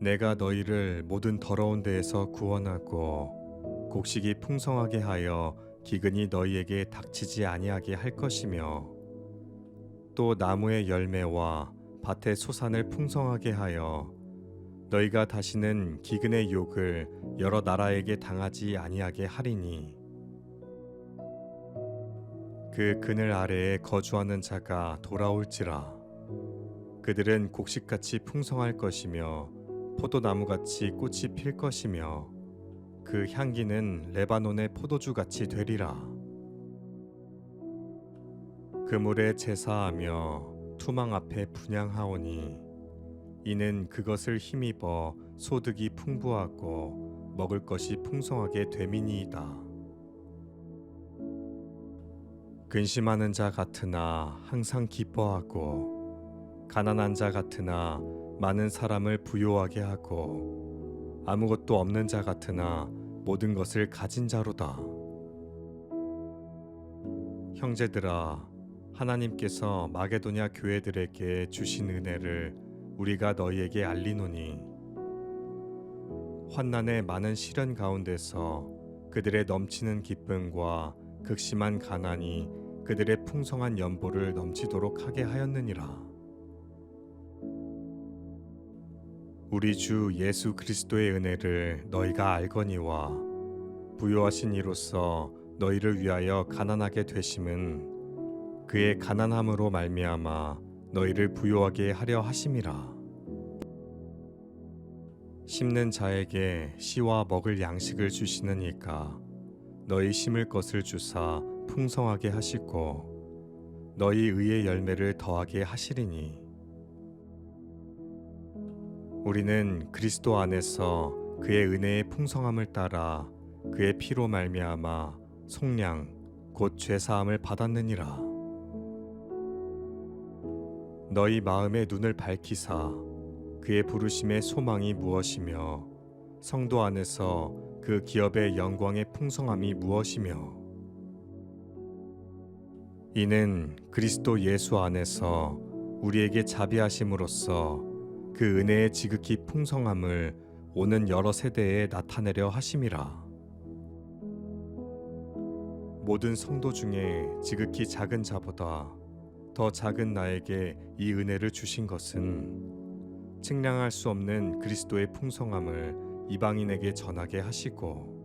내가 너희를 모든 더러운 데에서 구원하고 곡식이 풍성하게 하여 기근이 너희에게 닥치지 아니하게 할 것이며 또 나무의 열매와 밭의 소산을 풍성하게 하여 너희가 다시는 기근의 욕을 여러 나라에게 당하지 아니하게 하리니 그 그늘 아래에 거주하는 자가 돌아올지라. 그들은 곡식같이 풍성할 것이며 포도나무같이 꽃이 필 것이며 그 향기는 레바논의 포도주같이 되리라. 그물에 제사하며 투망 앞에 분향하오니 이는 그것을 힘입어 소득이 풍부하고 먹을 것이 풍성하게 됨이니이다. 근심하는 자 같으나 항상 기뻐하고 가난한 자 같으나 많은 사람을 부요하게 하고 아무것도 없는 자 같으나 모든 것을 가진 자로다. 형제들아, 하나님께서 마게도냐 교회들에게 주신 은혜를 우리가 너희에게 알리노니 환난의 많은 시련 가운데서 그들의 넘치는 기쁨과 극심한 가난이 그들의 풍성한 연보를 넘치도록 하게 하였느니라. 우리 주 예수 그리스도의 은혜를 너희가 알거니와 부요하신 이로써 너희를 위하여 가난하게 되심은 그의 가난함으로 말미암아 너희를 부요하게 하려 하심이라. 심는 자에게 씨와 먹을 양식을 주시는 이가 너희 심을 것을 주사 풍성하게 하시고 너희 의의 열매를 더하게 하시리니 우리는 그리스도 안에서 그의 은혜의 풍성함을 따라 그의 피로 말미암아 속량 곧 죄사함을 받았느니라. 너희 마음의 눈을 밝히사 그의 부르심의 소망이 무엇이며 성도 안에서 그 기업의 영광의 풍성함이 무엇이며 이는 그리스도 예수 안에서 우리에게 자비하심으로써 그 은혜의 지극히 풍성함을 오는 여러 세대에 나타내려 하심이라. 모든 성도 중에 지극히 작은 자보다 더 작은 나에게 이 은혜를 주신 것은 측량할 수 없는 그리스도의 풍성함을 이방인에게 전하게 하시고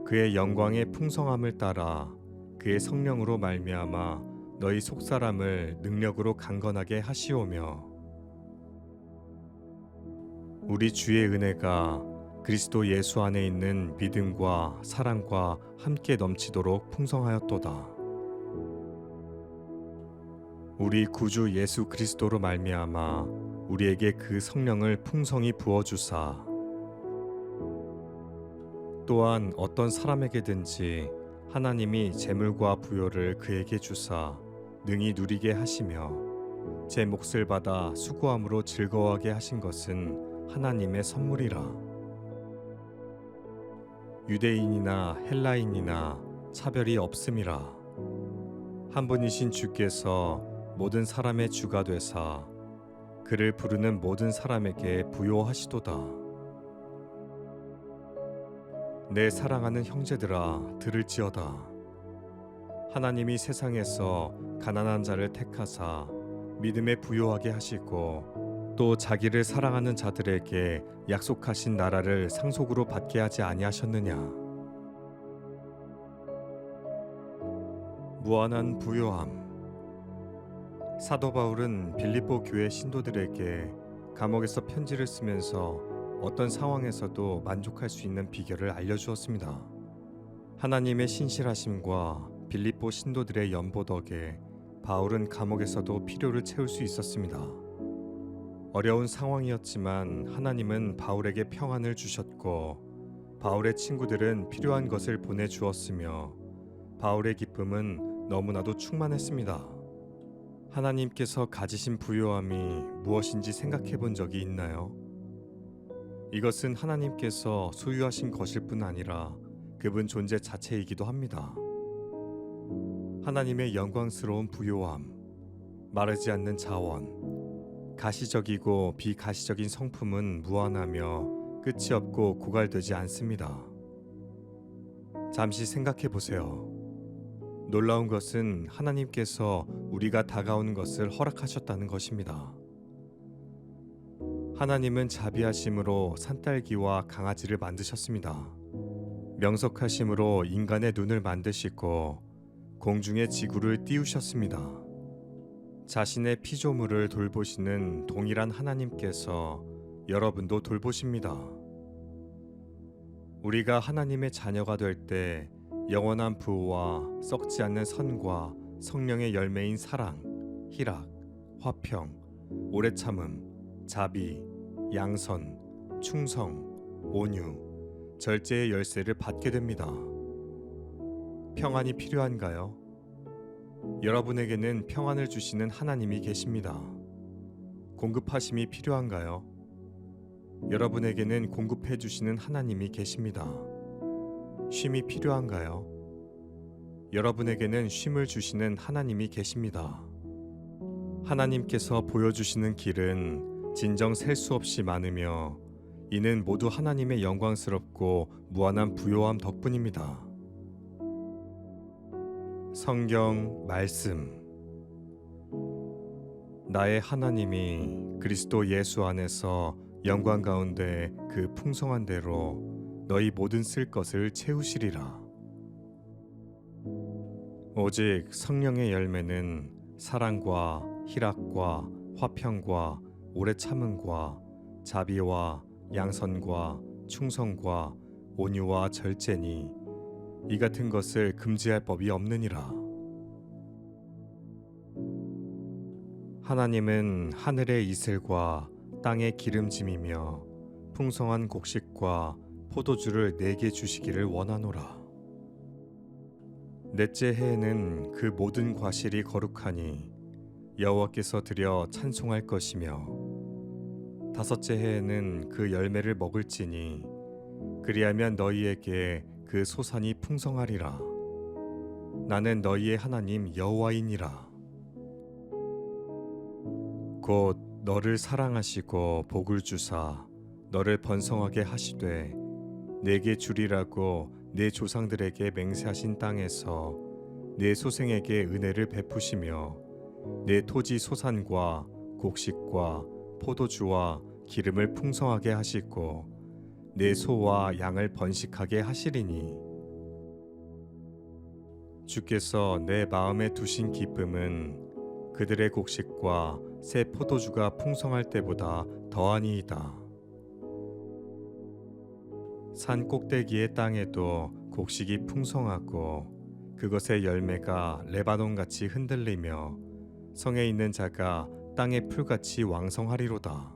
그의 영광의 풍성함을 따라 그의 성령으로 말미암아 너희 속사람을 능력으로 강건하게 하시오며 우리 주의 은혜가 그리스도 예수 안에 있는 믿음과 사랑과 함께 넘치도록 풍성하였도다. 우리 구주 예수 그리스도로 말미암아 우리에게 그 성령을 풍성히 부어주사 또한 어떤 사람에게든지 하나님이 재물과 부요를 그에게 주사 능히 누리게 하시며 제 몫을 받아 수고함으로 즐거워하게 하신 것은 하나님의 선물이라. 유대인이나 헬라인이나 차별이 없음이라. 한 분이신 주께서 모든 사람의 주가 되사 그를 부르는 모든 사람에게 부요하시도다. 내 사랑하는 형제들아 들을지어다. 하나님이 세상에서 가난한 자를 택하사 믿음에 부요하게 하시고 또 자기를 사랑하는 자들에게 약속하신 나라를 상속으로 받게 하지 아니하셨느냐. 무한한 부요함. 사도 바울은 빌립보 교회 신도들에게 감옥에서 편지를 쓰면서 어떤 상황에서도 만족할 수 있는 비결을 알려주었습니다. 하나님의 신실하심과 빌립보 신도들의 연보 덕에 바울은 감옥에서도 필요를 채울 수 있었습니다. 어려운 상황이었지만 하나님은 바울에게 평안을 주셨고 바울의 친구들은 필요한 것을 보내주었으며 바울의 기쁨은 너무나도 충만했습니다. 하나님께서 가지신 부요함이 무엇인지 생각해 본 적이 있나요? 이것은 하나님께서 소유하신 것일 뿐 아니라 그분 존재 자체이기도 합니다. 하나님의 영광스러운 부요함, 마르지 않는 자원, 가시적이고 비가시적인 성품은 무한하며 끝이 없고 고갈되지 않습니다. 잠시 생각해 보세요. 놀라운 것은 하나님께서 우리가 다가오는 것을 허락하셨다는 것입니다. 하나님은 자비하심으로 산딸기와 강아지를 만드셨습니다. 명석하심으로 인간의 눈을 만드시고 공중의 지구를 띄우셨습니다. 자신의 피조물을 돌보시는 동일한 하나님께서 여러분도 돌보십니다. 우리가 하나님의 자녀가 될 때 영원한 부와 썩지 않는 선과 성령의 열매인 사랑, 희락, 화평, 오래 참음, 자비, 양선, 충성, 온유, 절제의 열쇠를 받게 됩니다. 평안이 필요한가요? 여러분에게는 평안을 주시는 하나님이 계십니다. 공급하심이 필요한가요? 여러분에게는 공급해 주시는 하나님이 계십니다. 쉼이 필요한가요? 여러분에게는 쉼을 주시는 하나님이 계십니다. 하나님께서 보여주시는 길은 진정 셀 수 없이 많으며 이는 모두 하나님의 영광스럽고 무한한 부요함 덕분입니다. 성경 말씀. 나의 하나님이 그리스도 예수 안에서 영광 가운데 그 풍성한 대로 너희 모든 쓸 것을 채우시리라. 오직 성령의 열매는 사랑과 희락과 화평과 오래 참음과 자비와 양선과 충성과 온유와 절제니 이 같은 것을 금지할 법이 없느니라. 하나님은 하늘의 이슬과 땅의 기름짐이며 풍성한 곡식과 포도주를 내게 주시기를 원하노라. 넷째 해에는 그 모든 과실이 거룩하니 여호와께서 드려 찬송할 것이며 다섯째 해에는 그 열매를 먹을지니 그리하면 너희에게 그 소산이 풍성하리라. 나는 너희의 하나님 여호와이니라. 곧 너를 사랑하시고 복을 주사 너를 번성하게 하시되 내게 주리라고 내 조상들에게 맹세하신 땅에서 내 소생에게 은혜를 베푸시며 내 토지 소산과 곡식과 포도주와 기름을 풍성하게 하시고 내 소와 양을 번식하게 하시리니 주께서 내 마음에 두신 기쁨은 그들의 곡식과 새 포도주가 풍성할 때보다 더하니이다. 산 꼭대기의 땅에도 곡식이 풍성하고 그것의 열매가 레바논같이 흔들리며 성에 있는 자가 땅의 풀같이 왕성하리로다.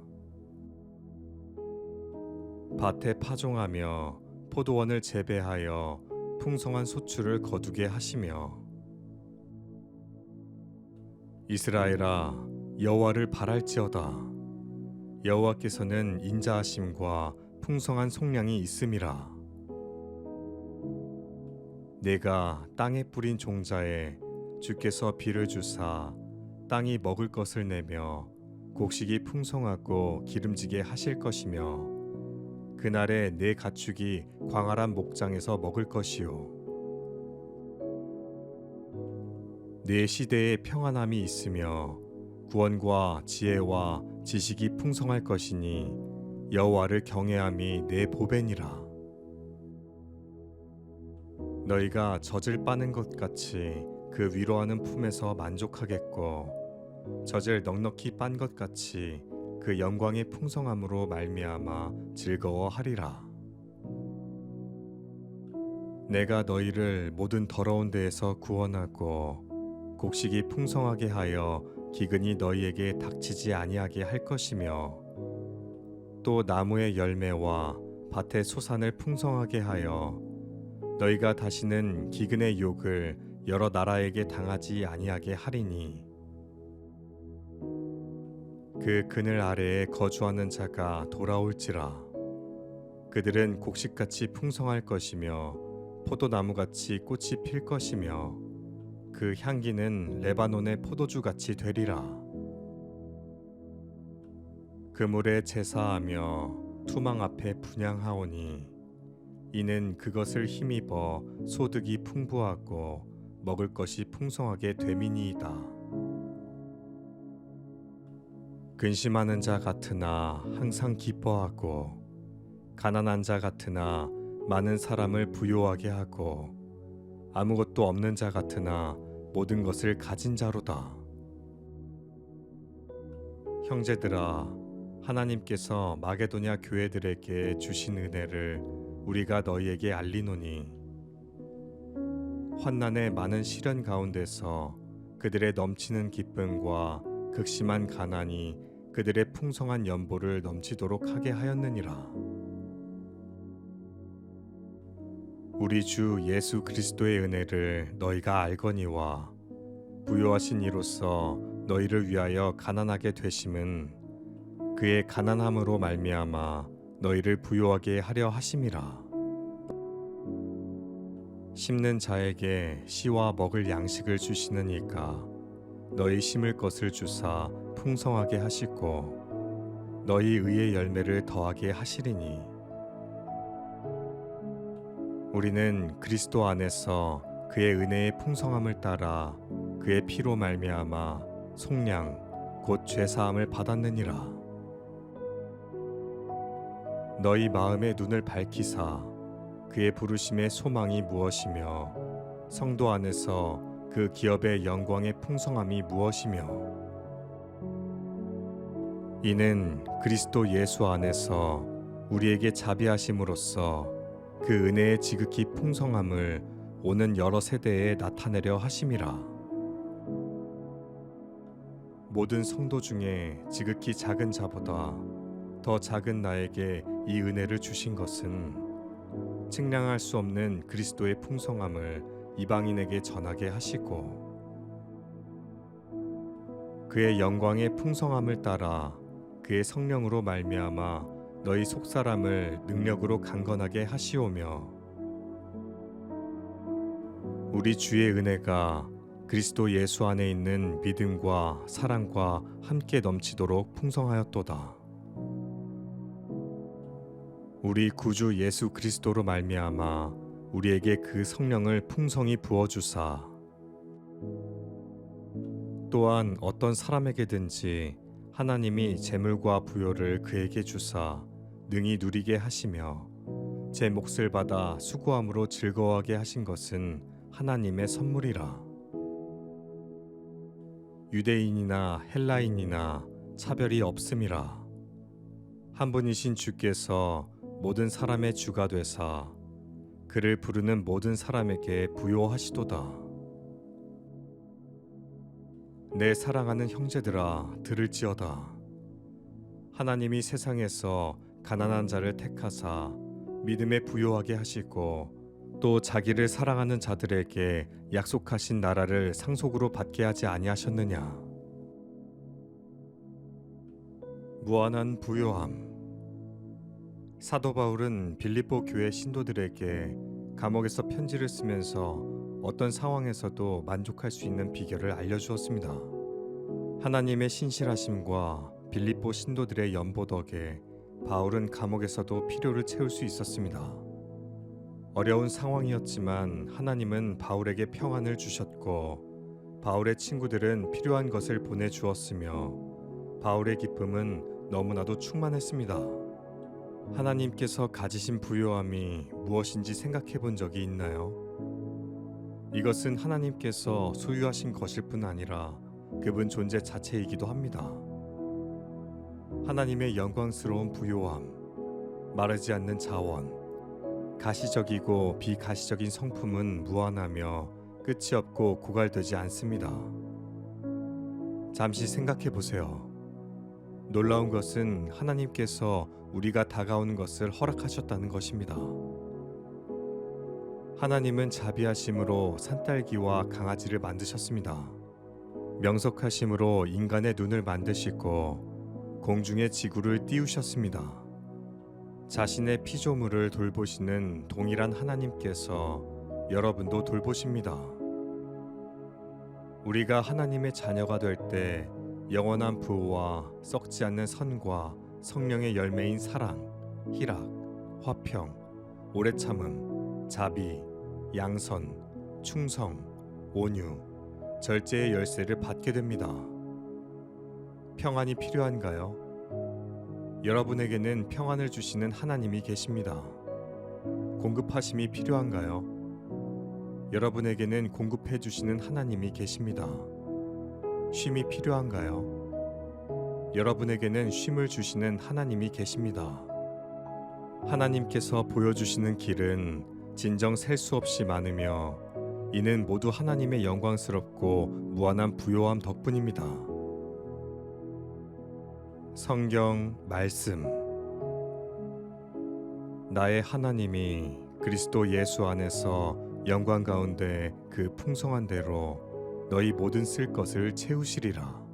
밭에 파종하며 포도원을 재배하여 풍성한 소출을 거두게 하시며 이스라엘아 여호와를 바랄지어다. 여호와께서는 인자하심과 풍성한 속량이 있음이라. 내가 땅에 뿌린 종자에 주께서 비를 주사 땅이 먹을 것을 내며 곡식이 풍성하고 기름지게 하실 것이며 그날에 내 가축이 광활한 목장에서 먹을 것이요 내 시대에 평안함이 있으며 구원과 지혜와 지식이 풍성할 것이니 여호와를 경외함이 내 보배니라. 너희가 젖을 빠는 것 같이 그 위로하는 품에서 만족하겠고 젖을 넉넉히 빤 것 같이 그 영광의 풍성함으로 말미암아 즐거워하리라. 내가 너희를 모든 더러운 데에서 구원하고 곡식이 풍성하게 하여 기근이 너희에게 닥치지 아니하게 할 것이며 또 나무의 열매와 밭의 소산을 풍성하게 하여 너희가 다시는 기근의 욕을 여러 나라에게 당하지 아니하게 하리니 그 그늘 아래에 거주하는 자가 돌아올지라. 그들은 곡식같이 풍성할 것이며 포도나무같이 꽃이 필 것이며 그 향기는 레바논의 포도주같이 되리라. 그물에 제사하며 투망 앞에 분향하오니 이는 그것을 힘입어 소득이 풍부하고 먹을 것이 풍성하게 됨이니이다. 근심하는 자 같으나 항상 기뻐하고 가난한 자 같으나 많은 사람을 부요하게 하고 아무것도 없는 자 같으나 모든 것을 가진 자로다. 형제들아, 하나님께서 마게도냐 교회들에게 주신 은혜를 우리가 너희에게 알리노니 환난의 많은 시련 가운데서 그들의 넘치는 기쁨과 극심한 가난이 그들의 풍성한 연보를 넘치도록 하게 하였느니라. 우리 주 예수 그리스도의 은혜를 너희가 알거니와 부요하신 이로써 너희를 위하여 가난하게 되심은 그의 가난함으로 말미암아 너희를 부요하게 하려 하심이라. 심는 자에게 씨와 먹을 양식을 주시는 이가 너희 심을 것을 주사 풍성하게 하시고 너희 의의 열매를 더하게 하시리니 우리는 그리스도 안에서 그의 은혜의 풍성함을 따라 그의 피로 말미암아 속량 곧 죄사함을 받았느니라. 너희 마음의 눈을 밝히사 그의 부르심의 소망이 무엇이며 성도 안에서 그 기업의 영광의 풍성함이 무엇이며 이는 그리스도 예수 안에서 우리에게 자비하심으로써 그 은혜의 지극히 풍성함을 오는 여러 세대에 나타내려 하심이라. 모든 성도 중에 지극히 작은 자보다 더 작은 나에게 이 은혜를 주신 것은 측량할 수 없는 그리스도의 풍성함을 이방인에게 전하게 하시고 그의 영광의 풍성함을 따라 그의 성령으로 말미암아 너희 속사람을 능력으로 강건하게 하시오며 우리 주의 은혜가 그리스도 예수 안에 있는 믿음과 사랑과 함께 넘치도록 풍성하였도다. 우리 구주 예수 그리스도로 말미암아 우리에게 그 성령을 풍성히 부어주사 또한 어떤 사람에게든지 하나님이 재물과 부요를 그에게 주사 능히 누리게 하시며 제 몫을 받아 수고함으로 즐거워하게 하신 것은 하나님의 선물이라. 유대인이나 헬라인이나 차별이 없음이라. 한 분이신 주께서 모든 사람의 주가 되사 그를 부르는 모든 사람에게 부요하시도다. 내 사랑하는 형제들아 들을지어다. 하나님이 세상에서 가난한 자를 택하사 믿음에 부요하게 하시고 또 자기를 사랑하는 자들에게 약속하신 나라를 상속으로 받게 하지 아니하셨느냐. 무한한 부요함. 사도 바울은 빌립보 교회 신도들에게 감옥에서 편지를 쓰면서 어떤 상황에서도 만족할 수 있는 비결을 알려주었습니다. 하나님의 신실하심과 빌립보 신도들의 연보 덕에 바울은 감옥에서도 필요를 채울 수 있었습니다. 어려운 상황이었지만 하나님은 바울에게 평안을 주셨고 바울의 친구들은 필요한 것을 보내주었으며 바울의 기쁨은 너무나도 충만했습니다. 하나님께서 가지신 부요함이 무엇인지 생각해 본 적이 있나요? 이것은 하나님께서 소유하신 것일 뿐 아니라 그분 존재 자체이기도 합니다. 하나님의 영광스러운 부요함, 마르지 않는 자원, 가시적이고 비가시적인 성품은 무한하며 끝이 없고 고갈되지 않습니다. 잠시 생각해 보세요. 놀라운 것은 하나님께서 우리가 다가오는 것을 허락하셨다는 것입니다. 하나님은 자비하심으로 산딸기와 강아지를 만드셨습니다. 명석하심으로 인간의 눈을 만드시고 공중의 지구를 띄우셨습니다. 자신의 피조물을 돌보시는 동일한 하나님께서 여러분도 돌보십니다. 우리가 하나님의 자녀가 될 때 영원한 부와 썩지 않는 선과 성령의 열매인 사랑, 희락, 화평, 오래 참음, 자비, 양선, 충성, 온유, 절제의 열쇠를 받게 됩니다. 평안이 필요한가요? 여러분에게는 평안을 주시는 하나님이 계십니다. 공급하심이 필요한가요? 여러분에게는 공급해 주시는 하나님이 계십니다. 쉼이 필요한가요? 여러분에게는 쉼을 주시는 하나님이 계십니다. 하나님께서 보여주시는 길은 진정 셀 수 없이 많으며 이는 모두 하나님의 영광스럽고 무한한 부요함 덕분입니다. 성경 말씀. 나의 하나님이 그리스도 예수 안에서 영광 가운데 그 풍성한 대로 너희 모든 쓸 것을 채우시리라.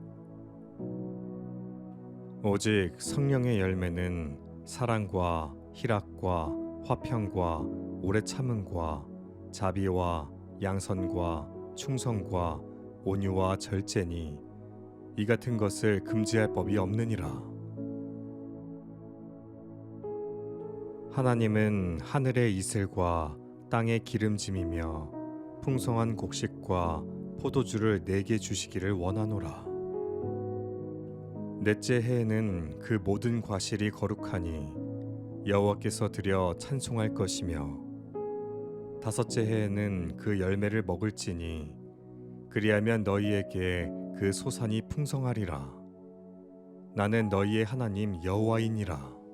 오직 성령의 열매는 사랑과 희락과 화평과 오래 참음과 자비와 양선과 충성과 온유와 절제니 이 같은 것을 금지할 법이 없느니라. 하나님은 하늘의 이슬과 땅의 기름짐이며 풍성한 곡식과 포도주를 내게 주시기를 원하노라. 넷째 해에는 그 모든 과실이 거룩하니 여호와께서 드려 찬송할 것이며 다섯째 해에는 그 열매를 먹을지니 그리하면 너희에게 그 소산이 풍성하리라. 나는 너희의 하나님 여호와이니라.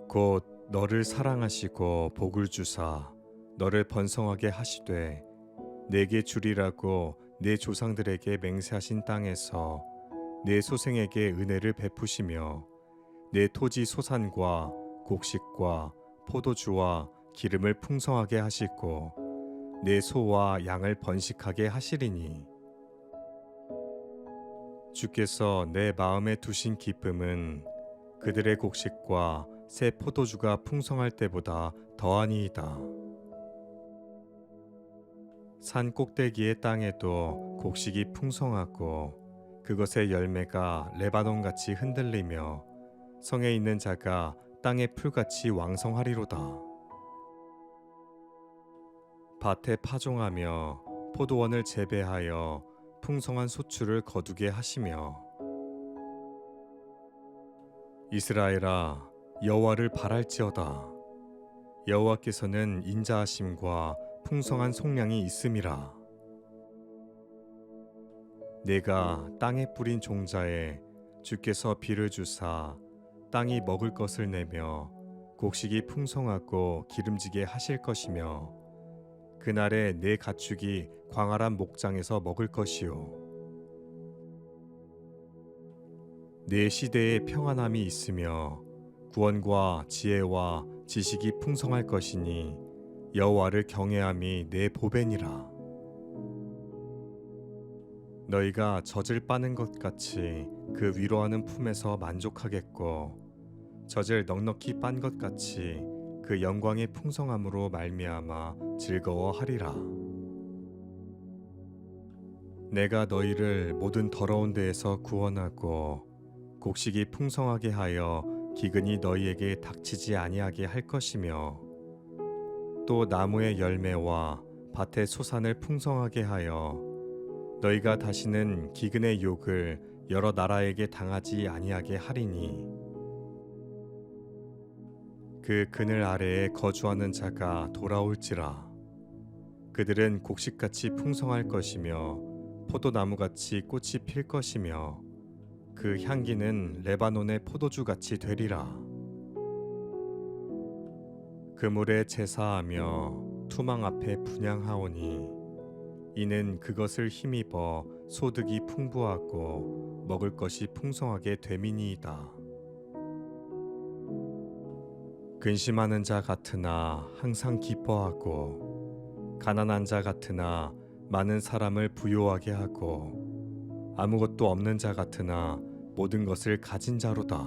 곧 너를 사랑하시고 복을 주사 너를 번성하게 하시되 내게 주리라고 내 조상들에게 맹세하신 땅에서 내 소생에게 은혜를 베푸시며 내 토지 소산과 곡식과 포도주와 기름을 풍성하게 하시고 내 소와 양을 번식하게 하시리니 주께서 내 마음에 두신 기쁨은 그들의 곡식과 새 포도주가 풍성할 때보다 더하니이다. 산 꼭대기의 땅에도 곡식이 풍성하고 그것의 열매가 레바논같이 흔들리며 성에 있는 자가 땅의 풀같이 왕성하리로다. 밭에 파종하며 포도원을 재배하여 풍성한 소출을 거두게 하시며 이스라엘아 여호와를 바랄지어다. 여호와께서는 인자하심과 풍성한 속량이 있음이라. 내가 땅에 뿌린 종자에 주께서 비를 주사 땅이 먹을 것을 내며 곡식이 풍성하고 기름지게 하실 것이며 그날에 내 가축이 광활한 목장에서 먹을 것이요 내 시대에 평안함이 있으며 구원과 지혜와 지식이 풍성할 것이니 여호와를 경외함이 내 보배니라. 너희가 젖을 빠는 것 같이 그 위로하는 품에서 만족하겠고 젖을 넉넉히 빤 것 같이 그 영광의 풍성함으로 말미암아 즐거워하리라. 내가 너희를 모든 더러운 데에서 구원하고 곡식이 풍성하게 하여 기근이 너희에게 닥치지 아니하게 할 것이며 또 나무의 열매와 밭의 소산을 풍성하게 하여 너희가 다시는 기근의 욕을 여러 나라에게 당하지 아니하게 하리니 그 그늘 아래에 거주하는 자가 돌아올지라. 그들은 곡식같이 풍성할 것이며 포도나무같이 꽃이 필 것이며 그 향기는 레바논의 포도주같이 되리라. 그물에 제사하며 투망 앞에 분향하오니 이는 그것을 힘입어 소득이 풍부하고 먹을 것이 풍성하게 됨이니이다. 근심하는 자 같으나 항상 기뻐하고 가난한 자 같으나 많은 사람을 부요하게 하고 아무것도 없는 자 같으나 모든 것을 가진 자로다.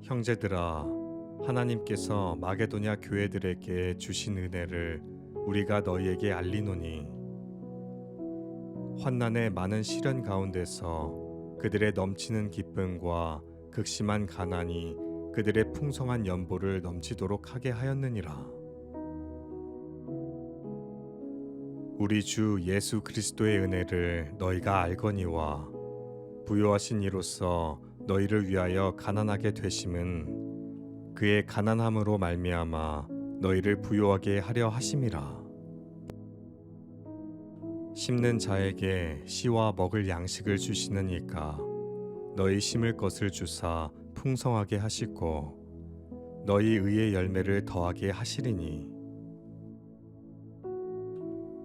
형제들아, 하나님께서 마게도냐 교회들에게 주신 은혜를 우리가 너희에게 알리노니 환난의 많은 시련 가운데서 그들의 넘치는 기쁨과 극심한 가난이 그들의 풍성한 연보를 넘치도록 하게 하였느니라. 우리 주 예수 그리스도의 은혜를 너희가 알거니와 부요하신 이로써 너희를 위하여 가난하게 되심은 그의 가난함으로 말미암아 너희를 부요하게 하려 하심이라. 심는 자에게 씨와 먹을 양식을 주시는 이가 너희 심을 것을 주사 풍성하게 하시고 너희 의의 열매를 더하게 하시리니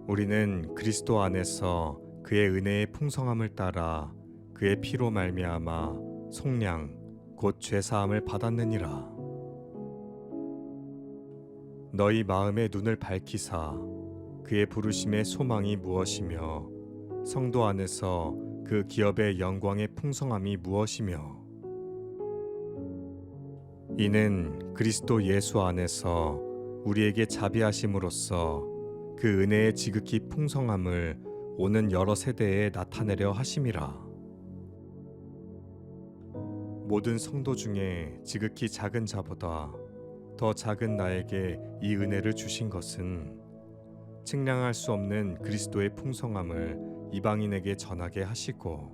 우리는 그리스도 안에서 그의 은혜의 풍성함을 따라 그의 피로 말미암아 속량 곧 죄사함을 받았느니라. 너희 마음의 눈을 밝히사 그의 부르심의 소망이 무엇이며 성도 안에서 그 기업의 영광의 풍성함이 무엇이며 이는 그리스도 예수 안에서 우리에게 자비하심으로써 그 은혜의 지극히 풍성함을 오는 여러 세대에 나타내려 하심이라. 모든 성도 중에 지극히 작은 자보다 더 작은 나에게 이 은혜를 주신 것은 측량할 수 없는 그리스도의 풍성함을 이방인에게 전하게 하시고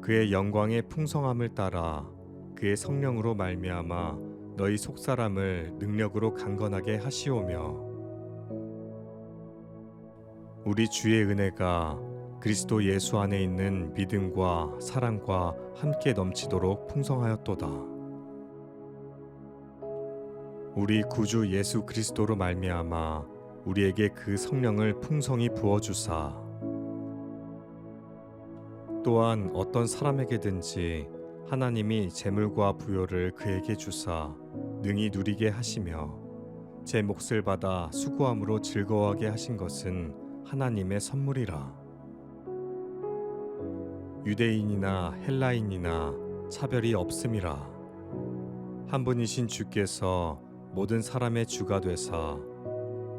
그의 영광의 풍성함을 따라 그의 성령으로 말미암아 너희 속사람을 능력으로 강건하게 하시오며 우리 주의 은혜가 그리스도 예수 안에 있는 믿음과 사랑과 함께 넘치도록 풍성하였도다. 우리 구주 예수 그리스도로 말미암아 우리에게 그 성령을 풍성히 부어 주사 또한 어떤 사람에게든지 하나님이 재물과 부요를 그에게 주사 능히 누리게 하시며 제 몫을 받아 수고함으로 즐거워하게 하신 것은 하나님의 선물이라. 유대인이나 헬라인이나 차별이 없음이라. 한 분이신 주께서 모든 사람의 주가 되사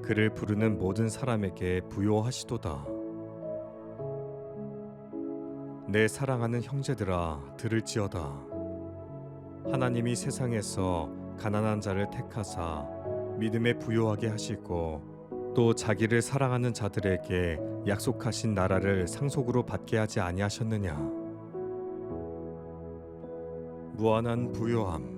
그를 부르는 모든 사람에게 부요하시도다. 내 사랑하는 형제들아 들을지어다. 하나님이 세상에서 가난한 자를 택하사 믿음에 부요하게 하시고 또 자기를 사랑하는 자들에게 약속하신 나라를 상속으로 받게 하지 아니하셨느냐. 무한한 부요함.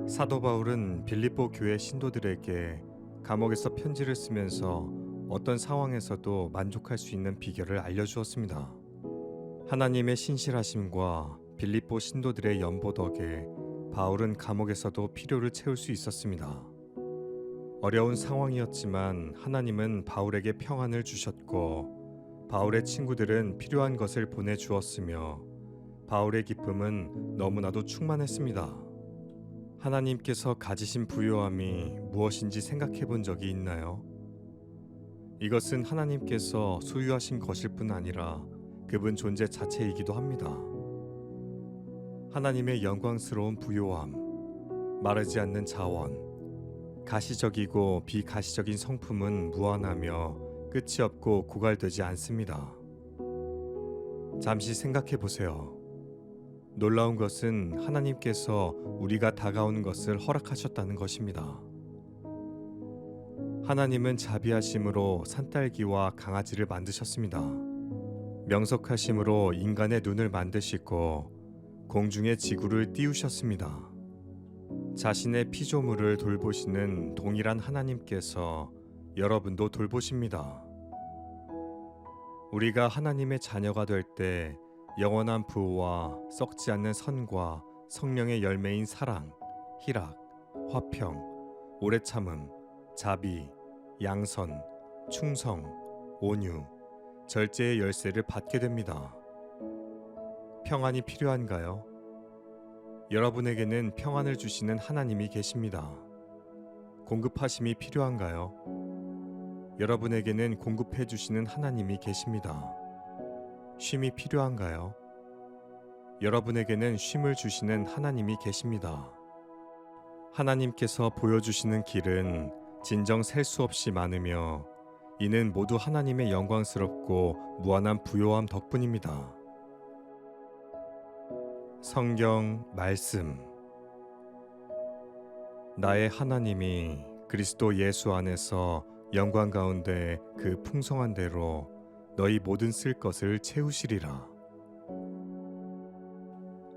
사도 바울은 빌립보 교회 신도들에게 감옥에서 편지를 쓰면서 어떤 상황에서도 만족할 수 있는 비결을 알려주었습니다. 하나님의 신실하심과 빌립보 신도들의 연보 덕에 바울은 감옥에서도 필요를 채울 수 있었습니다. 어려운 상황이었지만 하나님은 바울에게 평안을 주셨고 바울의 친구들은 필요한 것을 보내주었으며 바울의 기쁨은 너무나도 충만했습니다. 하나님께서 가지신 부요함이 무엇인지 생각해 본 적이 있나요? 이것은 하나님께서 소유하신 것일 뿐 아니라 그분 존재 자체이기도 합니다. 하나님의 영광스러운 부요함, 마르지 않는 자원, 가시적이고 비가시적인 성품은 무한하며 끝이 없고 고갈되지 않습니다. 잠시 생각해 보세요. 놀라운 것은 하나님께서 우리가 다가오는 것을 허락하셨다는 것입니다. 하나님은 자비하심으로 산딸기와 강아지를 만드셨습니다. 명석하심으로 인간의 눈을 만드시고 공중의 지구를 띄우셨습니다. 자신의 피조물을 돌보시는 동일한 하나님께서 여러분도 돌보십니다. 우리가 하나님의 자녀가 될 때 영원한 부와 썩지 않는 선과 성령의 열매인 사랑, 희락, 화평, 오래 참음, 자비, 양선, 충성, 온유, 절제의 열쇠를 받게 됩니다. 평안이 필요한가요? 여러분에게는 평안을 주시는 하나님이 계십니다. 공급하심이 필요한가요? 여러분에게는 공급해 주시는 하나님이 계십니다. 쉼이 필요한가요? 여러분에게는 쉼을 주시는 하나님이 계십니다. 하나님께서 보여주시는 길은 진정 셀 수 없이 많으며 이는 모두 하나님의 영광스럽고 무한한 부요함 덕분입니다. 성경 말씀. 나의 하나님이 그리스도 예수 안에서 영광 가운데 그 풍성한 대로 너희 모든 쓸 것을 채우시리라.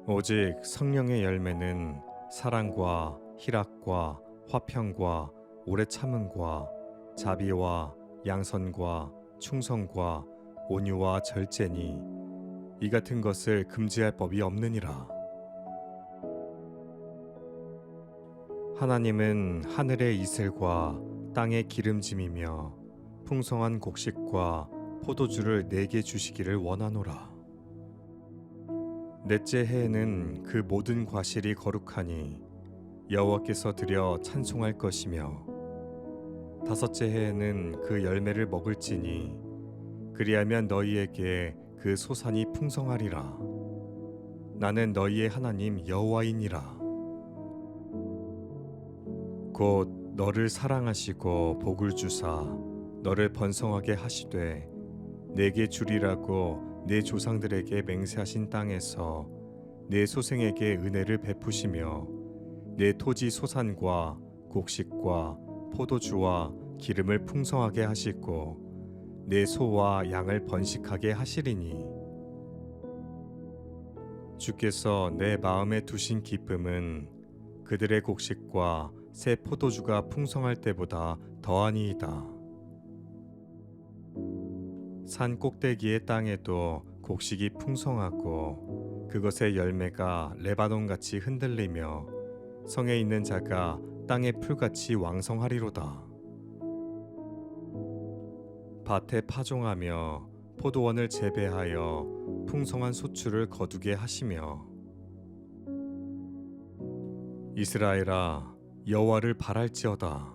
오직 성령의 열매는 사랑과 희락과 화평과 오래 참음과 자비와 양선과 충성과 온유와 절제니 이 같은 것을 금지할 법이 없느니라. 하나님은 하늘의 이슬과 땅의 기름짐이며 풍성한 곡식과 포도주를 내게 주시기를 원하노라. 넷째 해에는 그 모든 과실이 거룩하니 여호와께서 드려 찬송할 것이며 다섯째 해에는 그 열매를 먹을지니 그리하면 너희에게 그 소산이 풍성하리라. 나는 너희의 하나님 여호와이니라. 곧 너를 사랑하시고 복을 주사 너를 번성하게 하시되 내게 주리라고 내 조상들에게 맹세하신 땅에서 내 소생에게 은혜를 베푸시며 내 토지 소산과 곡식과 포도주와 기름을 풍성하게 하시고 내 소와 양을 번식하게 하시리니 주께서 내 마음에 두신 기쁨은 그들의 곡식과 새 포도주가 풍성할 때보다 더하니이다. 산 꼭대기의 땅에도 곡식이 풍성하고 그것의 열매가 레바논같이 흔들리며 성에 있는 자가 땅의 풀같이 왕성하리로다. 밭에 파종하며 포도원을 재배하여 풍성한 소출을 거두게 하시며 이스라엘아 여호와를 바랄지어다.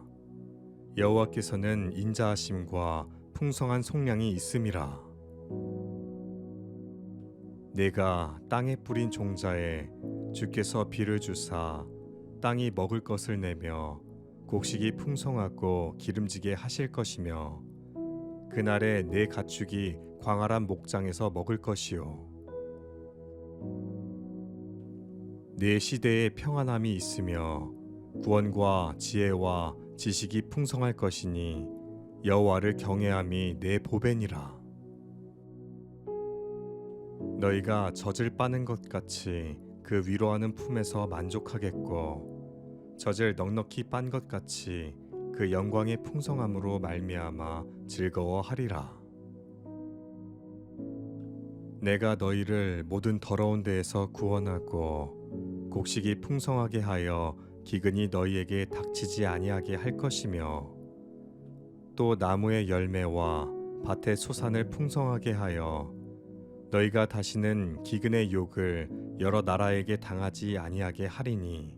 여호와께서는 인자하심과 풍성한 속량이 있음이라. 내가 땅에 뿌린 종자에 주께서 비를 주사 땅이 먹을 것을 내며 곡식이 풍성하고 기름지게 하실 것이며 그날에 내 가축이 광활한 목장에서 먹을 것이요 내 시대에 평안함이 있으며 구원과 지혜와 지식이 풍성할 것이니 여호와를 경외함이 내 보배니라. 너희가 젖을 빠는 것 같이 그 위로하는 품에서 만족하겠고 젖을 넉넉히 빤 것 같이 그 영광의 풍성함으로 말미암아 즐거워하리라. 내가 너희를 모든 더러운 데에서 구원하고 곡식이 풍성하게 하여 기근이 너희에게 닥치지 아니하게 할 것이며 또 나무의 열매와 밭의 소산을 풍성하게 하여 너희가 다시는 기근의 욕을 여러 나라에게 당하지 아니하게 하리니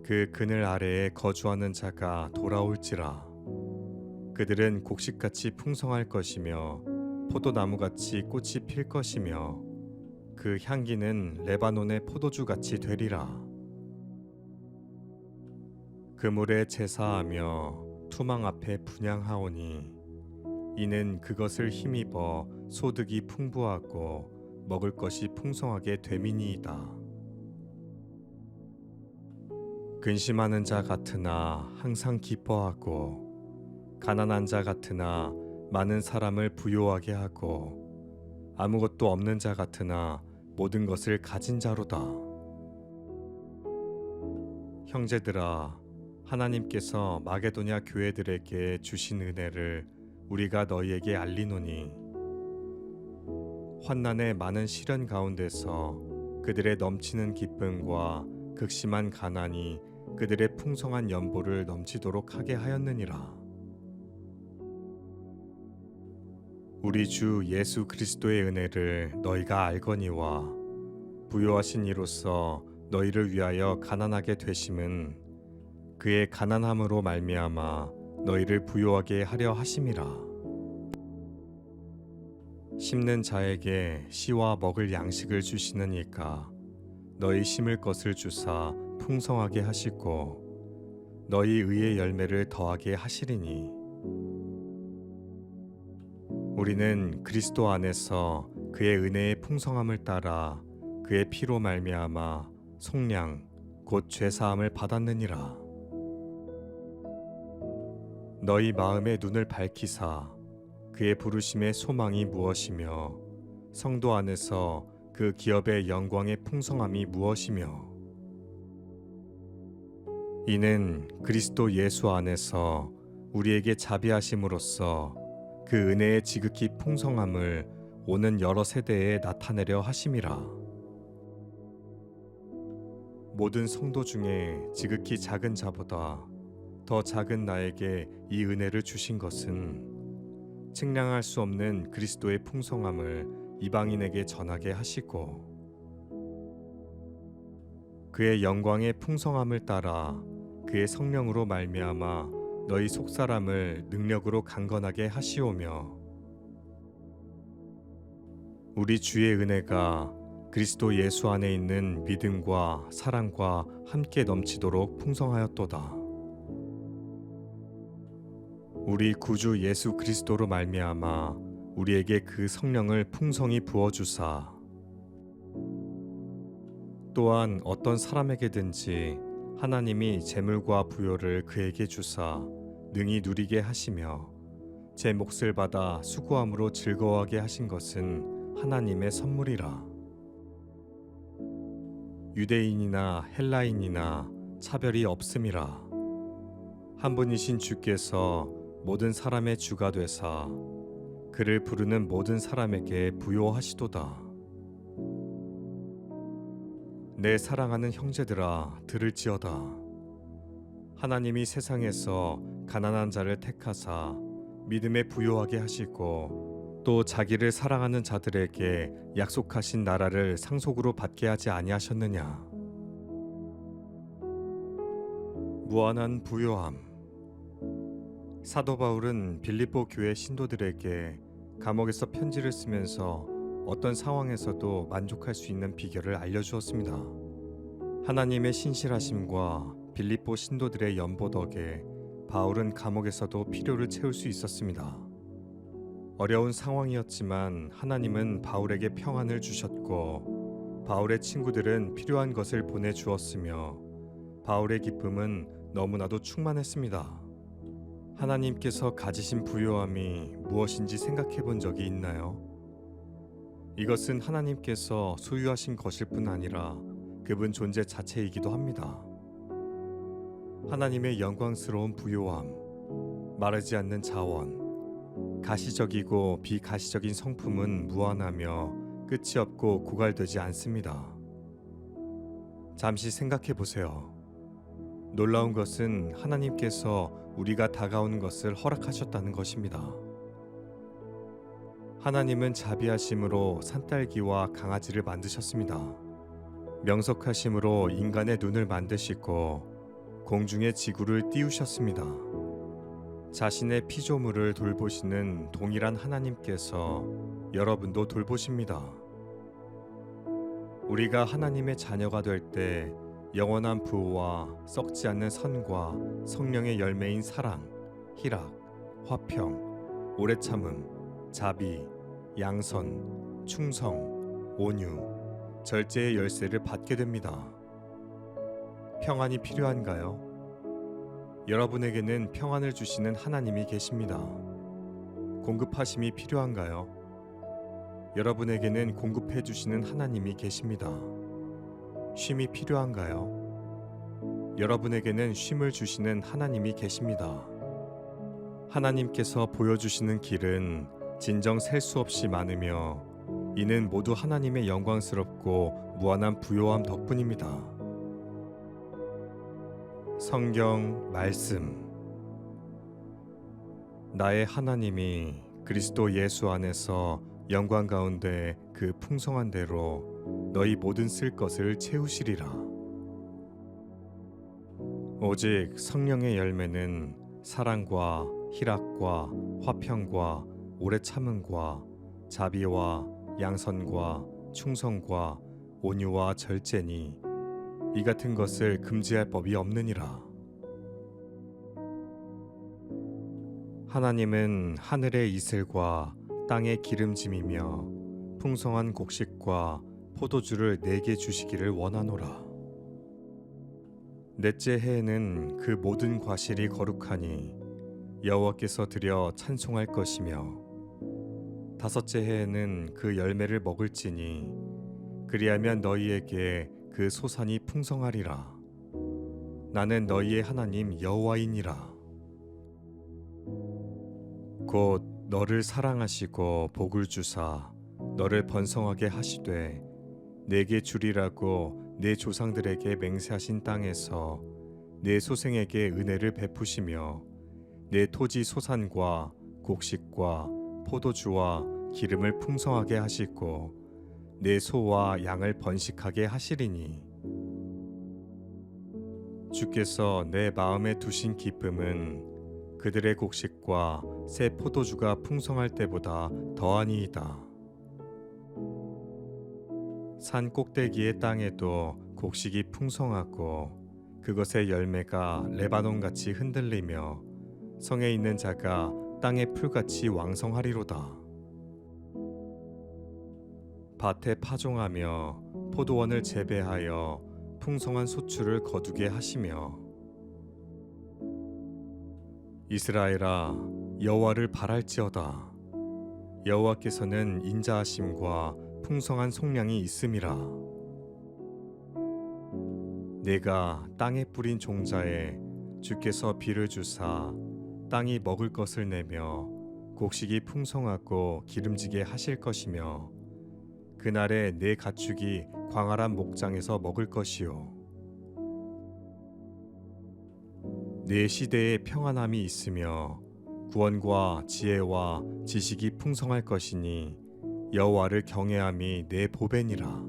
그 그늘 아래에 거주하는 자가 돌아올지라. 그들은 곡식같이 풍성할 것이며 포도나무같이 꽃이 필 것이며 그 향기는 레바논의 포도주같이 되리라. 그물에 제사하며 투망 앞에 분향하오니 이는 그것을 힘입어 소득이 풍부하고 먹을 것이 풍성하게 됨이니이다. 근심하는 자 같으나 항상 기뻐하고 가난한 자 같으나 많은 사람을 부요하게 하고 아무것도 없는 자 같으나 모든 것을 가진 자로다. 형제들아, 하나님께서 마게도냐 교회들에게 주신 은혜를 우리가 너희에게 알리노니 환난의 많은 시련 가운데서 그들의 넘치는 기쁨과 극심한 가난이 그들의 풍성한 연보를 넘치도록 하게 하였느니라. 우리 주 예수 그리스도의 은혜를 너희가 알거니와 부요하신 이로써 너희를 위하여 가난하게 되심은 그의 가난함으로 말미암아 너희를 부요하게 하려 하심이라. 심는 자에게 씨와 먹을 양식을 주시는 이가 너희 심을 것을 주사 풍성하게 하시고 너희 의의 열매를 더하게 하시리니 우리는 그리스도 안에서 그의 은혜의 풍성함을 따라 그의 피로 말미암아 속량 곧 죄사함을 받았느니라. 너희 마음의 눈을 밝히사 그의 부르심의 소망이 무엇이며 성도 안에서 그 기업의 영광의 풍성함이 무엇이며 이는 그리스도 예수 안에서 우리에게 자비하심으로써 그 은혜의 지극히 풍성함을 오는 여러 세대에 나타내려 하심이라. 모든 성도 중에 지극히 작은 자보다 더 작은 나에게 이 은혜를 주신 것은 측량할 수 없는 그리스도의 풍성함을 이방인에게 전하게 하시고 그의 영광의 풍성함을 따라 그의 성령으로 말미암아 너희 속사람을 능력으로 강건하게 하시오며 우리 주의 은혜가 그리스도 예수 안에 있는 믿음과 사랑과 함께 넘치도록 풍성하였도다. 우리 구주 예수 그리스도로 말미암아 우리에게 그 성령을 풍성히 부어주사 또한 어떤 사람에게든지 하나님이 재물과 부요를 그에게 주사 능히 누리게 하시며 제 몫을 받아 수고함으로 즐거워하게 하신 것은 하나님의 선물이라. 유대인이나 헬라인이나 차별이 없음이라. 한 분이신 주께서 모든 사람의 주가 되사 그를 부르는 모든 사람에게 부요하시도다. 내 사랑하는 형제들아 들을지어다. 하나님이 세상에서 가난한 자를 택하사 믿음에 부요하게 하시고 또 자기를 사랑하는 자들에게 약속하신 나라를 상속으로 받게 하지 아니하셨느냐. 무한한 부요함. 사도 바울은 빌립보 교회 신도들에게 감옥에서 편지를 쓰면서 어떤 상황에서도 만족할 수 있는 비결을 알려주었습니다. 하나님의 신실하심과 빌립보 신도들의 연보 덕에 바울은 감옥에서도 필요를 채울 수 있었습니다. 어려운 상황이었지만 하나님은 바울에게 평안을 주셨고 바울의 친구들은 필요한 것을 보내주었으며 바울의 기쁨은 너무나도 충만했습니다. 하나님께서 가지신 부요함이 무엇인지 생각해 본 적이 있나요? 이것은 하나님께서 소유하신 것일 뿐 아니라 그분 존재 자체이기도 합니다. 하나님의 영광스러운 부요함, 마르지 않는 자원, 가시적이고 비가시적인 성품은 무한하며 끝이 없고 고갈되지 않습니다. 잠시 생각해 보세요. 놀라운 것은 하나님께서 우리가 다가오는 것을 허락하셨다는 것입니다. 하나님은 자비하심으로 산딸기와 강아지를 만드셨습니다. 명석하심으로 인간의 눈을 만드시고 공중의 지구를 띄우셨습니다. 자신의 피조물을 돌보시는 동일한 하나님께서 여러분도 돌보십니다. 우리가 하나님의 자녀가 될 때 영원한 부와 썩지 않는 선과 성령의 열매인 사랑, 희락, 화평, 오래 참음, 자비, 양선, 충성, 온유, 절제의 열쇠를 받게 됩니다. 평안이 필요한가요? 여러분에게는 평안을 주시는 하나님이 계십니다. 공급하심이 필요한가요? 여러분에게는 공급해 주시는 하나님이 계십니다. 쉼이 필요한가요? 여러분에게는 쉼을 주시는 하나님이 계십니다. 하나님께서 보여주시는 길은 진정 셀 수 없이 많으며 이는 모두 하나님의 영광스럽고 무한한 부요함 덕분입니다. 성경 말씀. 나의 하나님이 그리스도 예수 안에서 영광 가운데 그 풍성한 대로 너희 모든 쓸 것을 채우시리라. 오직 성령의 열매는 사랑과 희락과 화평과 오래 참음과 자비와 양선과 충성과 온유와 절제니 이 같은 것을 금지할 법이 없느니라. 하나님은 하늘의 이슬과 땅의 기름짐이며 풍성한 곡식과 포도주를 내게 주시기를 원하노라. 넷째 해에는 그 모든 과실이 거룩하니 여호와께서 드려 찬송할 것이며 다섯째 해에는 그 열매를 먹을지니 그리하면 너희에게 그 소산이 풍성하리라. 나는 너희의 하나님 여호와이니라. 곧 너를 사랑하시고 복을 주사 너를 번성하게 하시되 내게 주리라고 내 조상들에게 맹세하신 땅에서 내 소생에게 은혜를 베푸시며 내 토지 소산과 곡식과 포도주와 기름을 풍성하게 하시고 내 소와 양을 번식하게 하시리니 주께서 내 마음에 두신 기쁨은 그들의 곡식과 새 포도주가 풍성할 때보다 더하니이다. 산 꼭대기의 땅에도 곡식이 풍성하고 그것의 열매가 레바논같이 흔들리며 성에 있는 자가 땅의 풀같이 왕성하리로다. 밭에 파종하며 포도원을 재배하여 풍성한 소출을 거두게 하시며 이스라엘아 여호와를 바랄지어다. 여호와께서는 인자하심과 풍성한 속량이 있음이라. 내가 땅에 뿌린 종자에 주께서 비를 주사 땅이 먹을 것을 내며 곡식이 풍성하고 기름지게 하실 것이며 그날에 내 가축이 광활한 목장에서 먹을 것이요 내 시대에 평안함이 있으며 구원과 지혜와 지식이 풍성할 것이니 여호와를 경외함이 내 보배니라.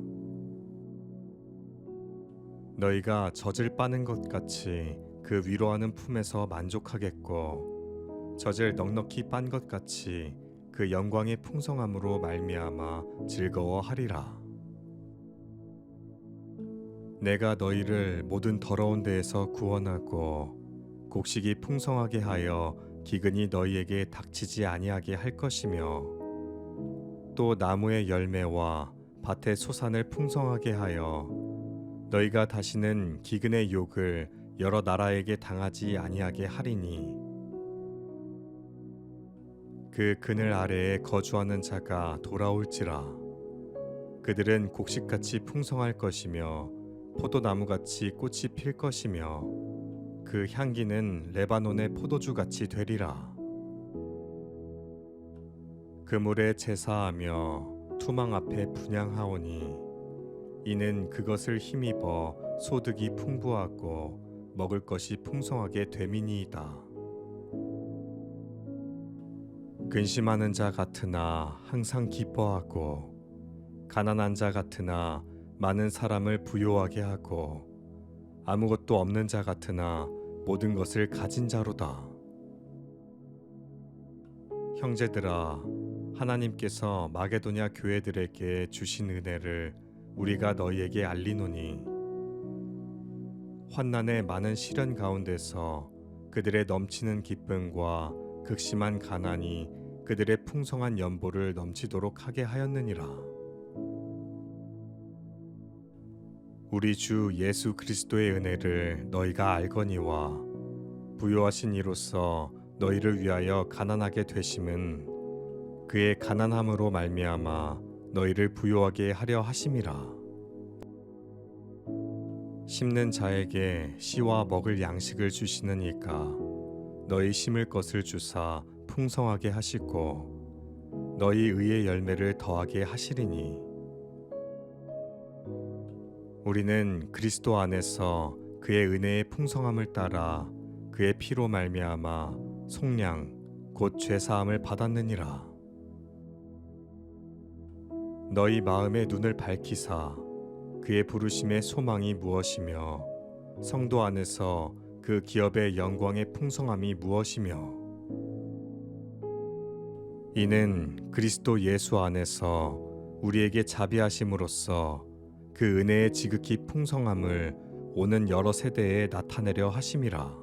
너희가 젖을 빠는 것 같이 그 위로하는 품에서 만족하겠고 젖을 넉넉히 빤 것 같이 그 영광의 풍성함으로 말미암아 즐거워하리라. 내가 너희를 모든 더러운 데에서 구원하고 곡식이 풍성하게 하여 기근이 너희에게 닥치지 아니하게 할 것이며 또 나무의 열매와 밭의 소산을 풍성하게 하여 너희가 다시는 기근의 욕을 여러 나라에게 당하지 아니하게 하리니 그 그늘 아래에 거주하는 자가 돌아올지라. 그들은 곡식같이 풍성할 것이며 포도나무같이 꽃이 필 것이며 그 향기는 레바논의 포도주같이 되리라. 그물에 제사하며 투망 앞에 분향하오니 이는 그것을 힘입어 소득이 풍부하고 먹을 것이 풍성하게 됨이니이다. 근심하는 자 같으나 항상 기뻐하고 가난한 자 같으나 많은 사람을 부요하게 하고 아무것도 없는 자 같으나 모든 것을 가진 자로다. 형제들아, 하나님께서 마게도냐 교회들에게 주신 은혜를 우리가 너희에게 알리노니 환난의 많은 시련 가운데서 그들의 넘치는 기쁨과 극심한 가난이 그들의 풍성한 연보를 넘치도록 하게 하였느니라. 우리 주 예수 그리스도의 은혜를 너희가 알거니와 부요하신 이로써 너희를 위하여 가난하게 되심은 그의 가난함으로 말미암아 너희를 부요하게 하려 하심이라. 심는 자에게 씨와 먹을 양식을 주시는 이가 너희 심을 것을 주사 풍성하게 하시고 너희 의의 열매를 더하게 하시리니 우리는 그리스도 안에서 그의 은혜의 풍성함을 따라 그의 피로 말미암아 속량 곧 죄사함을 받았느니라. 너희 마음의 눈을 밝히사 그의 부르심의 소망이 무엇이며 성도 안에서 그 기업의 영광의 풍성함이 무엇이며 이는 그리스도 예수 안에서 우리에게 자비하심으로써 그 은혜의 지극히 풍성함을 오는 여러 세대에 나타내려 하심이라.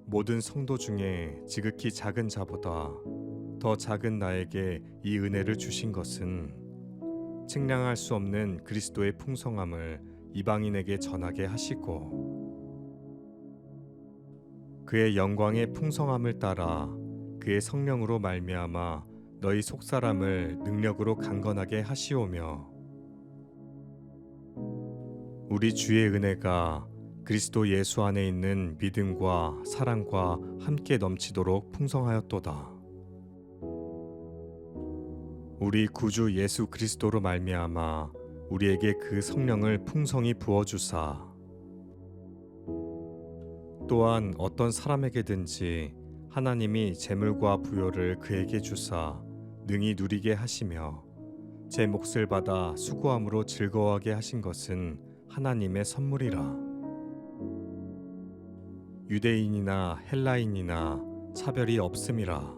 모든 성도 중에 지극히 작은 자보다 더 작은 나에게 이 은혜를 주신 것은 측량할 수 없는 그리스도의 풍성함을 이방인에게 전하게 하시고 그의 영광의 풍성함을 따라 그의 성령으로 말미암아 너희 속사람을 능력으로 강건하게 하시오며 우리 주의 은혜가 그리스도 예수 안에 있는 믿음과 사랑과 함께 넘치도록 풍성하였도다. 우리 구주 예수 그리스도로 말미암아 우리에게 그 성령을 풍성히 부어주사 또한 어떤 사람에게든지 하나님이 재물과 부요를 그에게 주사 능히 누리게 하시며 제 몫을 받아 수고함으로 즐거워하게 하신 것은 하나님의 선물이라. 유대인이나 헬라인이나 차별이 없음이라.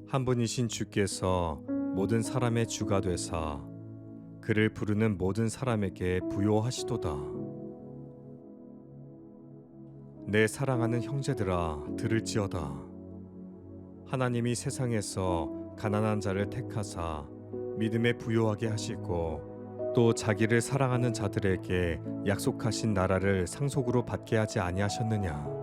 한 분이신 주께서 모든 사람의 주가 되사 그를 부르는 모든 사람에게 부요하시도다. 내 사랑하는 형제들아 들을지어다. 하나님이 세상에서 가난한 자를 택하사 믿음에 부요하게 하시고 또 자기를 사랑하는 자들에게 약속하신 나라를 상속으로 받게 하지 아니하셨느냐.